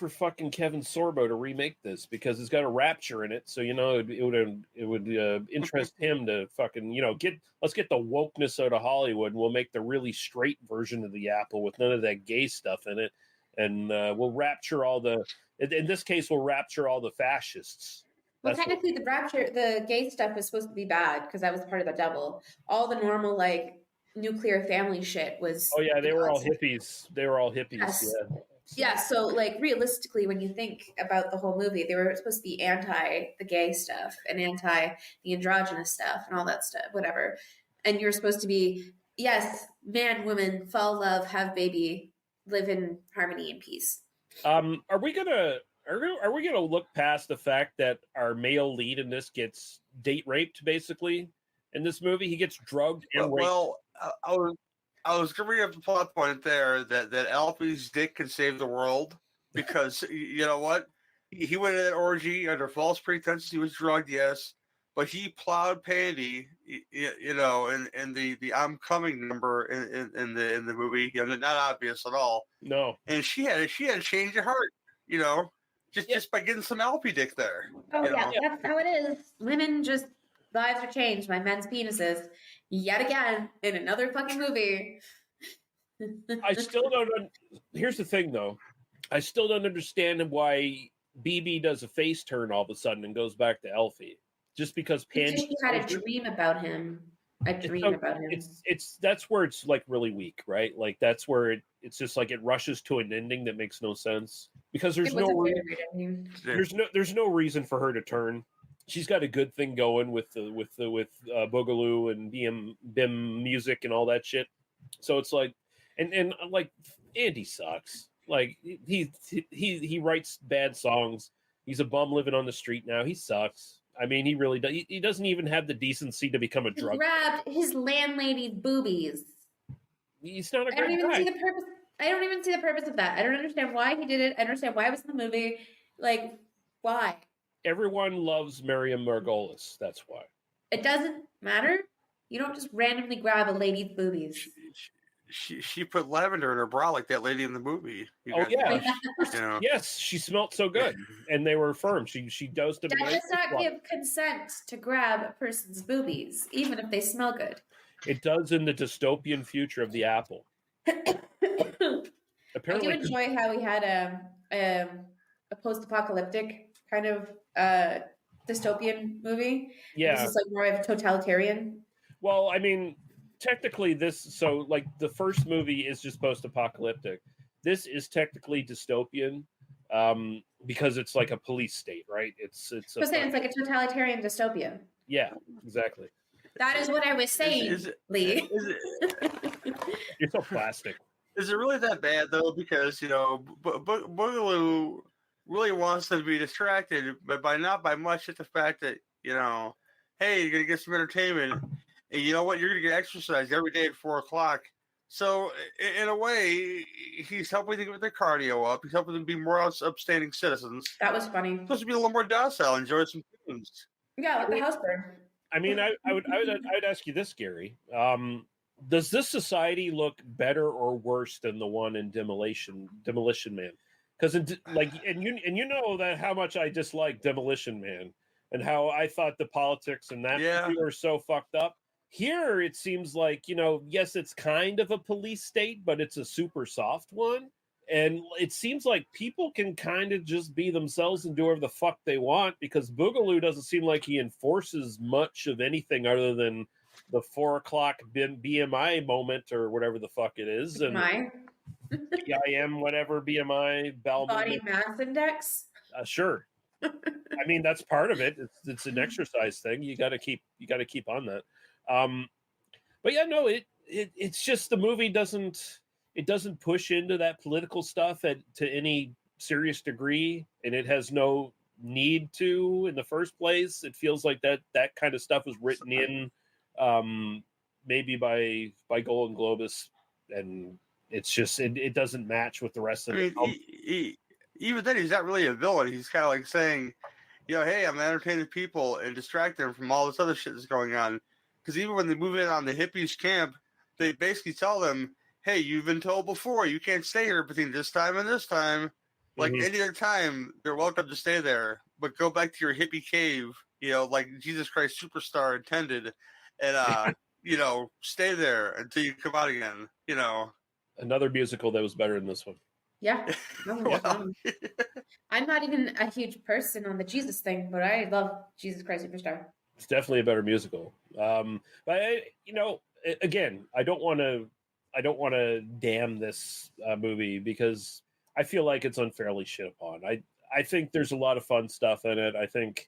fucking Kevin Sorbo to remake this because it's got a rapture in it. So it would interest him to fucking let's get the wokeness out of Hollywood and we'll make the really straight version of the apple with none of that gay stuff in it, and we'll rapture all the. In this case, we'll rapture all the fascists. Well, technically, the gay stuff was supposed to be bad because that was part of the devil. All the normal nuclear family shit was. Oh yeah, they were all hippies. They were all hippies. Yes. Yeah. Yeah, so realistically, when you think about the whole movie, they were supposed to be anti the gay stuff and anti the androgynous stuff and all that stuff, whatever. And you're supposed to be, yes, man, woman, fall in love, have baby, live in harmony and peace. Are we gonna look past the fact that our male lead in this gets date raped basically in this movie? He gets drugged and raped. Well, I was going to bring up the plot point there that Alfie's dick can save the world because you know what? He went to that orgy under false pretenses. He was drugged, yes, but he plowed Pandy, in the I'm coming number in the movie. Not obvious at all. No, and she had a change of heart. Just by getting some Alfie dick there. Oh yeah, that's how it is. Women just lives are changed by men's penises yet again in another fucking movie. I still don't. Here's the thing, though. I still don't understand why BB does a face turn all of a sudden and goes back to Alfie. Just because Pandy She had a dream about him. That's where it's really weak, right? That's where it's just it rushes to an ending that makes no sense because there's no reason for her to turn. She's got a good thing going with Boogaloo and BIM music and all that shit. So it's and Andy sucks. He writes bad songs. He's a bum living on the street now. He sucks. I mean, he really does. He doesn't even have the decency to become a drug. Grabbed his landlady's boobies. He's not a great guy. I don't even see the purpose of that. I don't understand why he did it. I don't understand why it was in the movie. Why? Everyone loves Miriam Margolis. That's why. It doesn't matter. You don't just randomly grab a lady's boobies. She put lavender in her bra like that lady in the movie. Yes, she smelled so good, and they were firm. She dosed them. That does not give consent to grab a person's boobies, even if they smell good. It does in the dystopian future of the apple. Apparently, I do enjoy how we had a post-apocalyptic kind of dystopian movie. Yeah, this is more of a totalitarian. Well, I mean, technically, the first movie is just post-apocalyptic. This is technically dystopian because it's like a police state, right? It's like a totalitarian dystopia. Yeah, exactly. That is what I was saying, Lee. You're so plastic. Is it really that bad though? Because Boogaloo really wants them to be distracted, but not by much. It's the fact that hey, you're gonna get some entertainment, and you know what? You're gonna get exercise every day at 4:00. So in a way, he's helping them get their cardio up. He's helping them be more upstanding citizens. That was funny. Supposed to be a little more docile, enjoy some tunes. Yeah, like the house burn. I mean, I would ask you this, Gary. Does this society look better or worse than the one in Demolition Man? Because you know that how much I dislike Demolition Man and how I thought the politics in that movie were so fucked up. Here it seems like yes, it's kind of a police state, but it's a super soft one. And it seems like people can kind of just be themselves and do whatever the fuck they want because Boogaloo doesn't seem like he enforces much of anything other than the 4:00 BMI moment or whatever the fuck it is. BMI? BIM, whatever, BMI. Body mass index? Sure. I mean, that's part of it. It's an exercise thing. You got to keep on that. But yeah, no, it's just the movie doesn't push into that political stuff to any serious degree, and it has no need to in the first place. It feels like that kind of stuff was written in maybe by Golden Globus, and it's just it doesn't match with the rest of it. Even then, he's not really a villain. He's kind of like saying, hey, I'm entertaining people and distract them from all this other shit that's going on. Because even when they move in on the hippies camp, they basically tell them, hey, you've been told before you can't stay here between this time and this time. Like any other time, they're welcome to stay there, but go back to your hippie cave, like Jesus Christ Superstar intended, and stay there until you come out again. Another musical that was better than this one. Yeah. Well, I'm not even a huge person on the Jesus thing, but I love Jesus Christ Superstar. It's definitely a better musical. But again, I don't want to damn this movie because I feel like it's unfairly shit upon. I think there's a lot of fun stuff in it. I think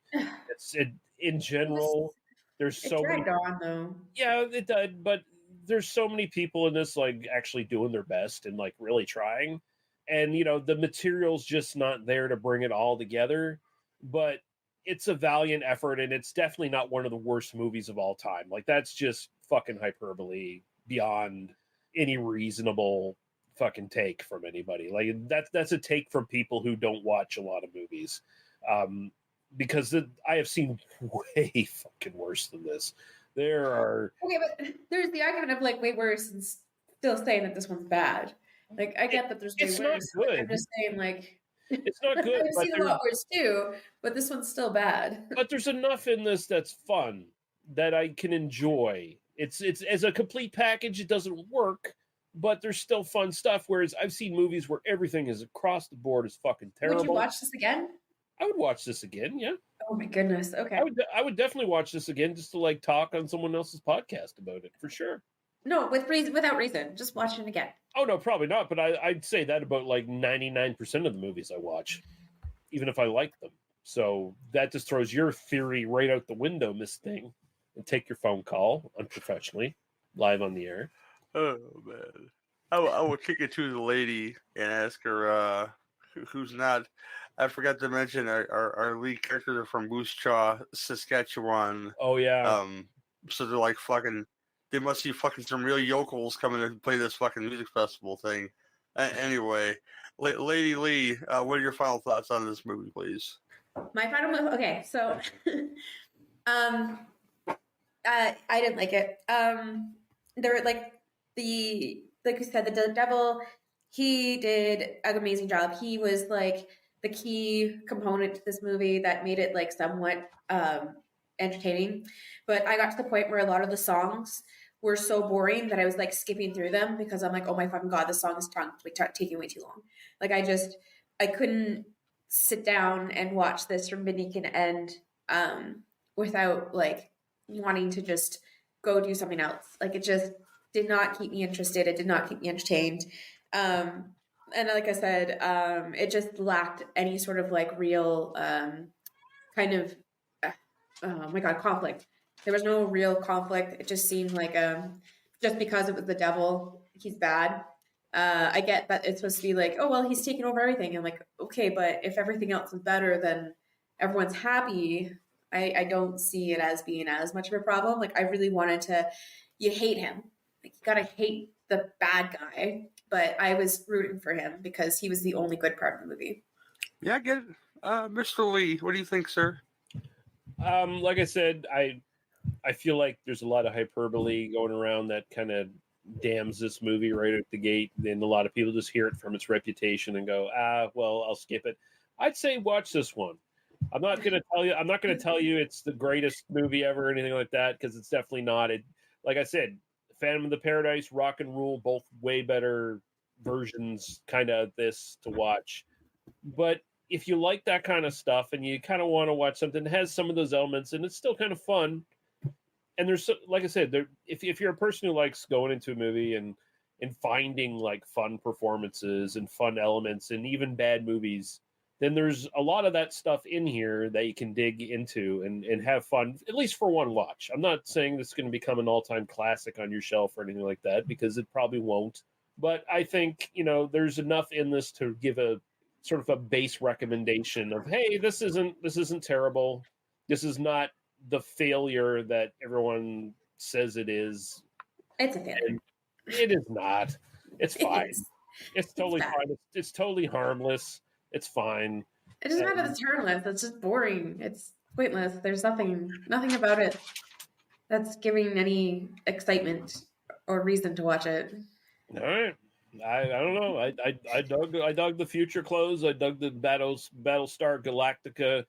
in general, there's so many. It dragged on though. Yeah, it did, but there's so many people in this like actually doing their best and like really trying, and the material's just not there to bring it all together. But it's a valiant effort, and it's definitely not one of the worst movies of all time. Like that's just fucking hyperbole beyond any reasonable fucking take from anybody. Like that's a take from people who don't watch a lot of movies, because I have seen way fucking worse than this. There are okay, but there's the argument of like way worse and still saying that this one's bad. Like I get that there's way it's worse. not good. I'm just saying like it's not good. I've seen a lot worse too, but this one's still bad. But there's enough in this that's fun that I can enjoy. It's as a complete package, it doesn't work, but there's still fun stuff. Whereas I've seen movies where everything is across the board is fucking terrible. Would you watch this again? I would watch this again, yeah. Oh my goodness. Okay. I would definitely watch this again just to like talk on someone else's podcast about it for sure. No, without reason. Just watch it again. Oh no, probably not. But I'd say that about like 99% of the movies I watch, even if I like them. So that just throws your theory right out the window, Miss Thing, and take your phone call unprofessionally, live on the air. Oh man, I will kick it to the lady and ask her who's not. I forgot to mention our lead characters are from Moose Jaw, Saskatchewan. Oh yeah. So they're like fucking. They must be fucking some real yokels coming to play this fucking music festival thing. Anyway, Lady Lee, what are your final thoughts on this movie, please? My final movie. Okay, so, I didn't like it. There were like you said, the devil. He did an amazing job. He was like the key component to this movie that made it like somewhat entertaining. But I got to the point where a lot of the songs were so boring that I was like skipping through them because I'm like, oh my fucking God, this song is taking way too long. Like I couldn't sit down and watch this from beginning to end without like wanting to just go do something else. Like it just did not keep me interested. It did not keep me entertained. And like I said, it just lacked any sort of like real kind of, oh my God, conflict. There was no real conflict. It just seemed like just because it was the devil, he's bad. I get that it's supposed to be like, oh, well, he's taking over everything. I'm like, okay, but if everything else is better, then everyone's happy. I don't see it as being as much of a problem. Like I really wanted to, you hate him. Like you gotta hate the bad guy. But I was rooting for him because he was the only good part of the movie. Yeah, I get it. Mr. Lee, what do you think, sir? Like I said, I feel like there's a lot of hyperbole going around that kind of damns this movie right out the gate. And a lot of people just hear it from its reputation and go, well, I'll skip it. I'd say watch this one. I'm not going to tell you it's the greatest movie ever or anything like that, because it's definitely not. It, like I said, Phantom of the Paradise, Rock and Rule, both way better versions kind of this to watch. But if you like that kind of stuff and you kind of want to watch something that has some of those elements and it's still kind of fun, and there's, like I said, if you're a person who likes going into a movie and finding like fun performances and fun elements and even bad movies, then there's a lot of that stuff in here that you can dig into and have fun, at least for one watch. I'm not saying this is going to become an all-time classic on your shelf or anything like that, because it probably won't. But I think, there's enough in this to give a sort of a base recommendation of, hey, this isn't terrible. This is not the failure that everyone says it is. It's a failure. And it is not. It's fine. It's totally fine. It's totally harmless. It's fine. It doesn't matter if it's harmless. It's just boring. It's pointless. There's nothing about it that's giving any excitement or reason to watch it. All right. I don't know. I dug the future clothes. I dug the Battlestar Galactica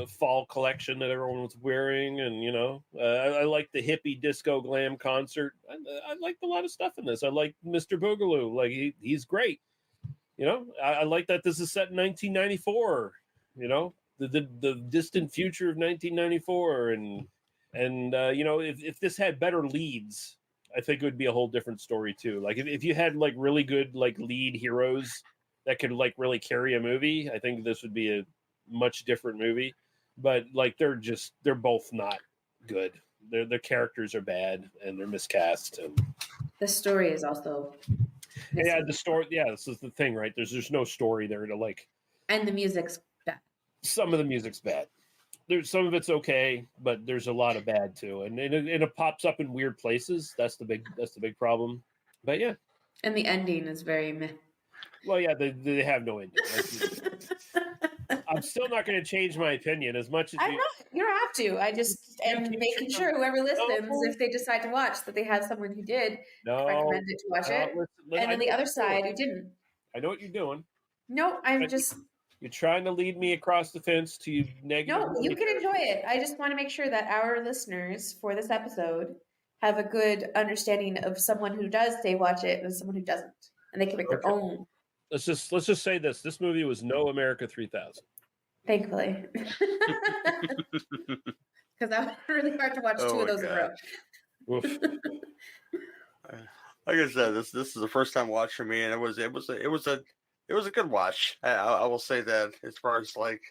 fall collection that everyone was wearing, and I like the hippie disco glam concert. I liked a lot of stuff in this. I like Mr. Boogaloo. Like he's great. I like that this is set in 1994. The distant future of 1994, and if this had better leads, I think it would be a whole different story too. Like if you had like really good like lead heroes that could like really carry a movie, I think this would be a much different movie. But like they're both not good. Their characters are bad and they're miscast. And the story is also the story. Yeah, this is the thing, right? There's no story there to like. And the music's bad. Some of the music's bad. There's some of it's okay, but there's a lot of bad too, and it pops up in weird places. That's the big problem. But yeah, and the ending is very meh. Well, yeah, they have no ending. I'm still not going to change my opinion as much as you don't have to. I just am making sure whoever listens, if they decide to watch, that they have someone who did recommend it to watch it, and then the other side who didn't. I know what you're doing. No, You're trying to lead me across the fence to negative. No, you can enjoy it. I just want to make sure that our listeners for this episode have a good understanding of someone who does say watch it and someone who doesn't, and they can make their own. Let's just say this: this movie was no America 3000. Thankfully, because that was really hard to watch two of those in a row. Like I said, this is the first time watch for me, and it was a good watch. I will say that as far as like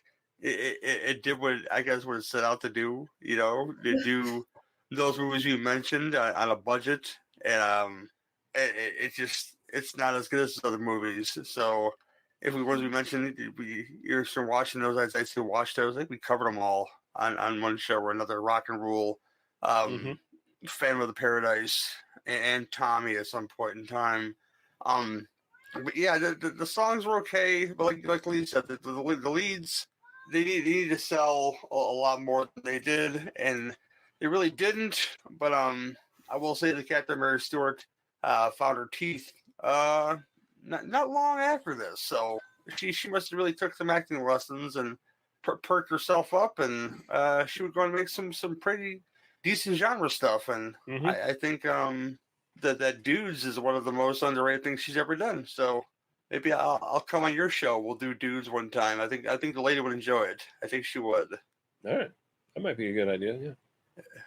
it did what I guess what it set out to do. To do those movies you mentioned on a budget, and it's not as good as other movies. So if we ones we mentioned, you're still watching those. I still watch those. I think we covered them all on one show or another. Rock and Roll, Phantom of the Paradise, and Tommy at some point in time. But yeah, the songs were okay, but like Lee said, the leads they need to sell a lot more than they did, and they really didn't. But I will say that Captain Mary Stewart found her teeth not long after this, so she must have really took some acting lessons and perked herself up, and she was going to make some pretty decent genre stuff, and I think that Dudes is one of the most underrated things she's ever done. So maybe I'll come on your show. We'll do Dudes one time. I think the lady would enjoy it. I think she would. All right, that might be a good idea. Yeah,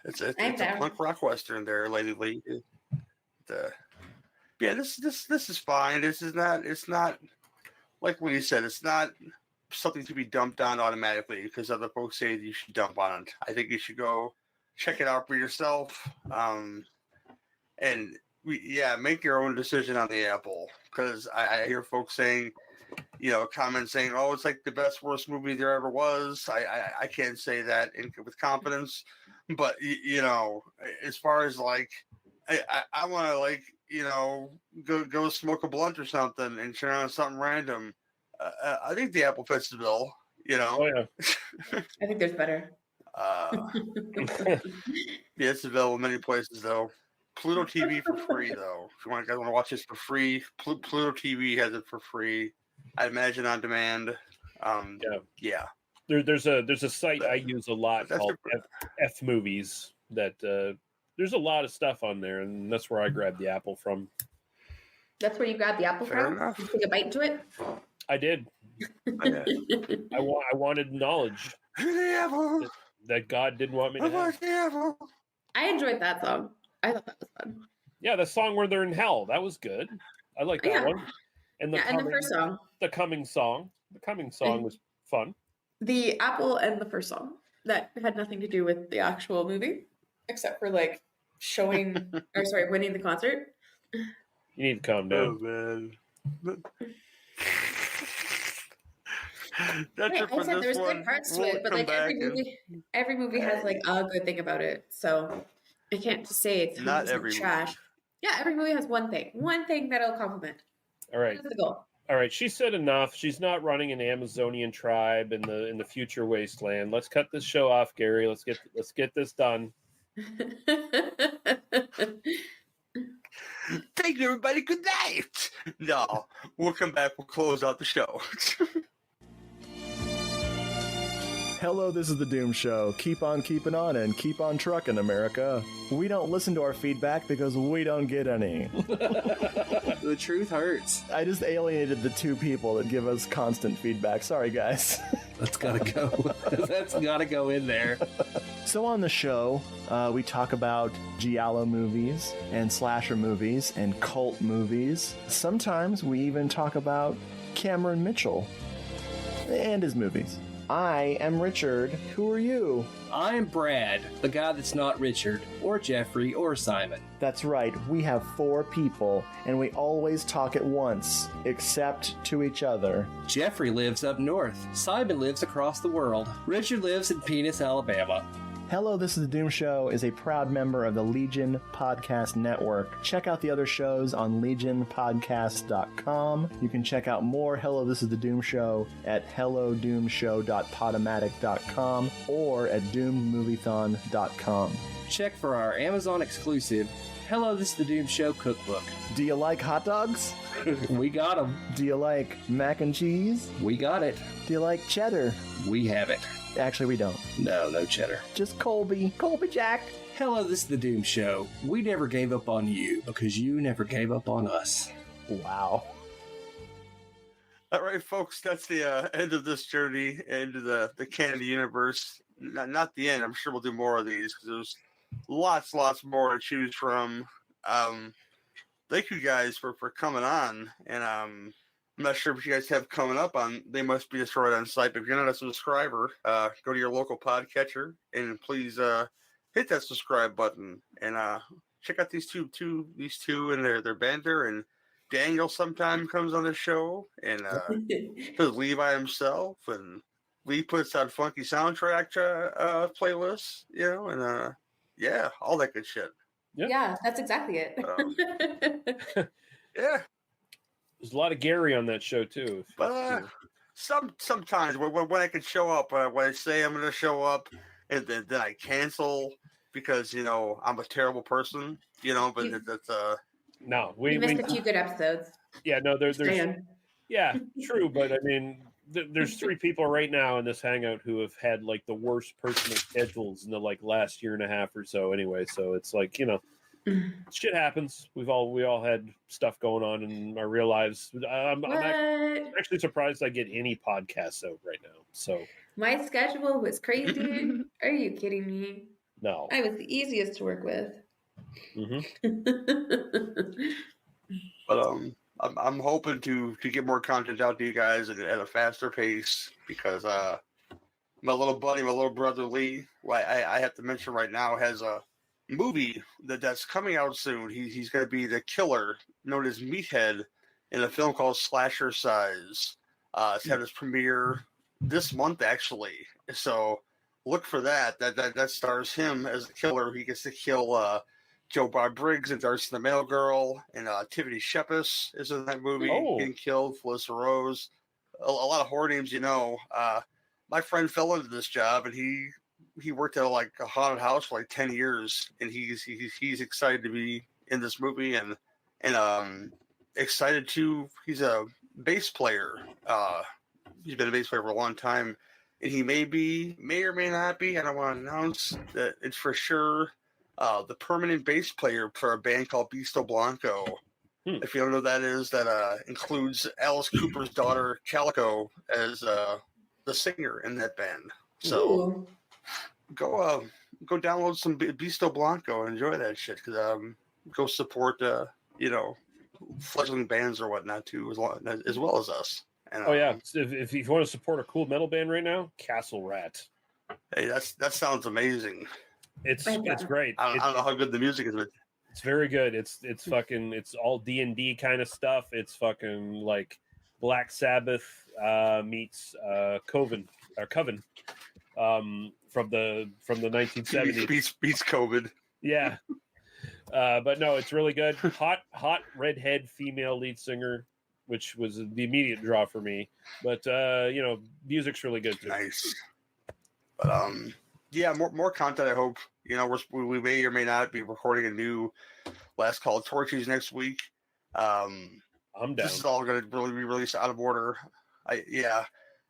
it's a punk rock western there, Lady Lee. Yeah, this is fine. It's not like what you said. It's not something to be dumped on automatically because other folks say you should dump on it. I think you should go check it out for yourself. And make your own decision on the Apple, because I hear folks saying, comments saying, "Oh, it's like the best worst movie there ever was." I can't say that with confidence, but as far as like, I want to like go smoke a blunt or something and turn on something random. I think the Apple fits the bill. Oh yeah. I think there's better. Yeah, it's available in many places though. Pluto TV for free though. If you guys want to watch this for free, Pluto TV has it for free. I imagine on demand. Yeah. There's a site I use a lot called F Movies that there's a lot of stuff on there, and that's where I grab the Apple from. That's where you grab the Apple from? Enough. You take a bite into it? I did. I wanted knowledge that God didn't want me to have. I enjoyed that song. I thought that was fun. Yeah, the song where they're in hell, that was good. I like that one. And the first song. The coming song was fun. The Apple and the first song that had nothing to do with the actual movie, except for like winning the concert. You need to calm down. Oh man. That's I said there's good parts to it, but like every movie has like a good thing about it. So I can't just say it's not every trash. Yeah, every movie has one thing that'll compliment. All right. That's the goal. All right, she said enough. She's not running an Amazonian tribe in the future wasteland. Let's cut this show off, Gary. Let's get this done. Thank you, everybody. Good night. No, we'll come back. We'll close out the show. Hello, this is The Doom Show. Keep on keeping on and keep on trucking, America. We don't listen to our feedback because we don't get any. The truth hurts. I just alienated the two people that give us constant feedback. Sorry, guys. That's gotta go. That's gotta go in there. So on the show, we talk about giallo movies and slasher movies and cult movies. Sometimes we even talk about Cameron Mitchell and his movies. I am Richard. Who are you? I'm Brad, the guy that's not Richard, or Jeffrey, or Simon. That's right, we have 4 people, and we always talk at once, except to each other. Jeffrey lives up north. Simon lives across the world. Richard lives in Penis, Alabama. Hello, This is the Doom Show is a proud member of the Legion Podcast Network. Check out the other shows on legionpodcast.com. You can check out more Hello, This is the Doom Show at hellodoomshow.podomatic.com or at doommoviethon.com. Check for our Amazon exclusive Hello, This is the Doom Show cookbook. Do you like hot dogs? We got them. Do you like mac and cheese? We got it. Do you like cheddar? We have it. Actually, we don't. No cheddar. Just Colby. Colby Jack. Hello, this is the Doom Show. We never gave up on you because you never gave up on us. Wow. All right, folks, that's the end of this journey into the canon universe. Not the end. I'm sure we'll do more of these because there's lots more to choose from. Thank you guys for coming on, and I'm not sure if you guys have coming up on They Must Be Destroyed on site, but if you're not a subscriber, go to your local podcatcher and please hit that subscribe button and check out these two and their banter. And Daniel sometime comes on the show and does Levi himself, and Lee puts out funky soundtrack playlists, and yeah, all that good shit. Yeah, that's exactly it. Yeah. There's a lot of Gary on that show too. But sometimes when I can show up, when I say I'm going to show up, and then I cancel because I'm a terrible person. But that's no, we missed a few good episodes. Yeah, no, there's yeah, true, but I mean, there's 3 people right now in this hangout who have had like the worst personal schedules in the last year and a half or so. Anyway, so it's like shit happens. We all had stuff going on in our real lives. I'm actually surprised I get any podcasts out right now. So my schedule was crazy. Are you kidding me? No, I was the easiest to work with. Mm-hmm. But I'm hoping to get more content out to you guys at a faster pace because my little brother Lee, I have to mention right now, has a movie that's coming out soon. He's going to be the killer known as Meathead in a film called Slasher Size. It's had its premiere this month actually, so look for that. That stars him as the killer. He gets to kill Joe Bob Briggs and Darcy the Mail Girl, and Tiffany Shepis is in that movie, getting killed. Felissa Rose, a lot of horror names. My friend fell into this job, and he worked at a haunted house for 10 years, and he's excited to be in this movie, and excited to. He's a bass player. He's been a bass player for a long time, and he may or may not be. I don't want to announce that it's for sure. The permanent bass player for a band called Bisto Blanco. If you don't know what that is, that includes Alice Cooper's daughter Calico as the singer in that band. So go download some Bisto Blanco and enjoy that shit. Because go support fledgling bands or whatnot too, as well as us. And, if you want to support a cool metal band right now, Castle Rat. Hey, that sounds amazing. It's great. I don't know how good the music is, but it's very good. It's all D&D kind of stuff. It's fucking like Black Sabbath meets Coven from the 1970s. Beats COVID. Yeah. But no, it's really good. Hot redhead female lead singer, which was the immediate draw for me. But music's really good too. Nice. But yeah, more content. I hope. You know, we may or may not be recording a new Last Call Torchies next week. I'm down. This is all going to really be released out of order. I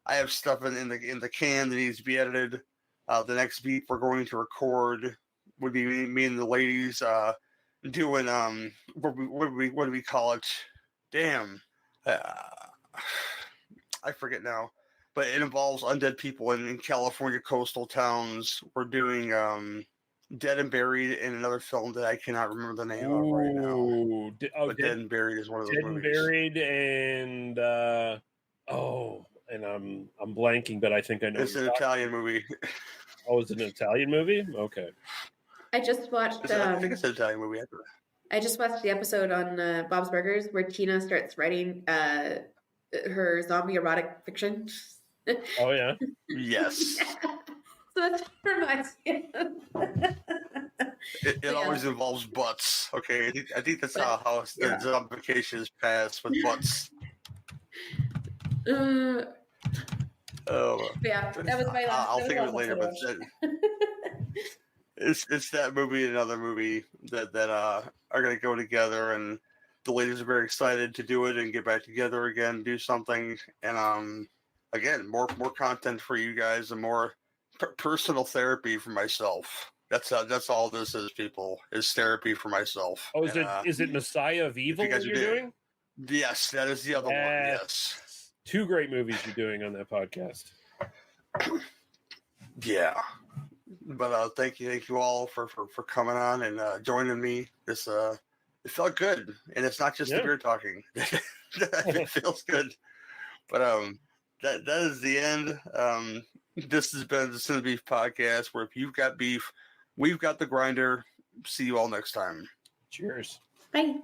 have stuff in the can that needs to be edited. The next beat we're going to record would be me and the ladies doing what do we call it? Damn, I forget now. But it involves undead people in California coastal towns. We're doing Dead and Buried in another film that I cannot remember the name of right now. But Dead and Buried is one of those movies. Dead and Buried and and I'm blanking, but I think I know. It's an Italian movie. Oh, is it an Italian movie? Okay. I just watched. I think it's an Italian movie. I just watched the episode on Bob's Burgers where Tina starts writing her zombie erotic fiction. Oh yeah. Yes. So that reminds me. It always involves butts. Okay, I think that's how the zombification is passed with butts. Yeah, that was my last. I'll think of it later, but it's that movie and another movie that are going to go together, and the ladies are very excited to do it and get back together again, do something, and again, more content for you guys and more personal therapy for myself. That's all this is, people. Is therapy for myself. Oh, is it Messiah of Evil you guys you're doing? Yes, that is the other one. Yes. 2 great movies you're doing on that podcast. Yeah, but thank you all for coming on and joining me. This it felt good, and it's not just the beer talking. It feels good, but that is the end. This has been the Sin Beef Podcast, where if you've got beef, we've got the grinder. See you all next time. Cheers. Bye.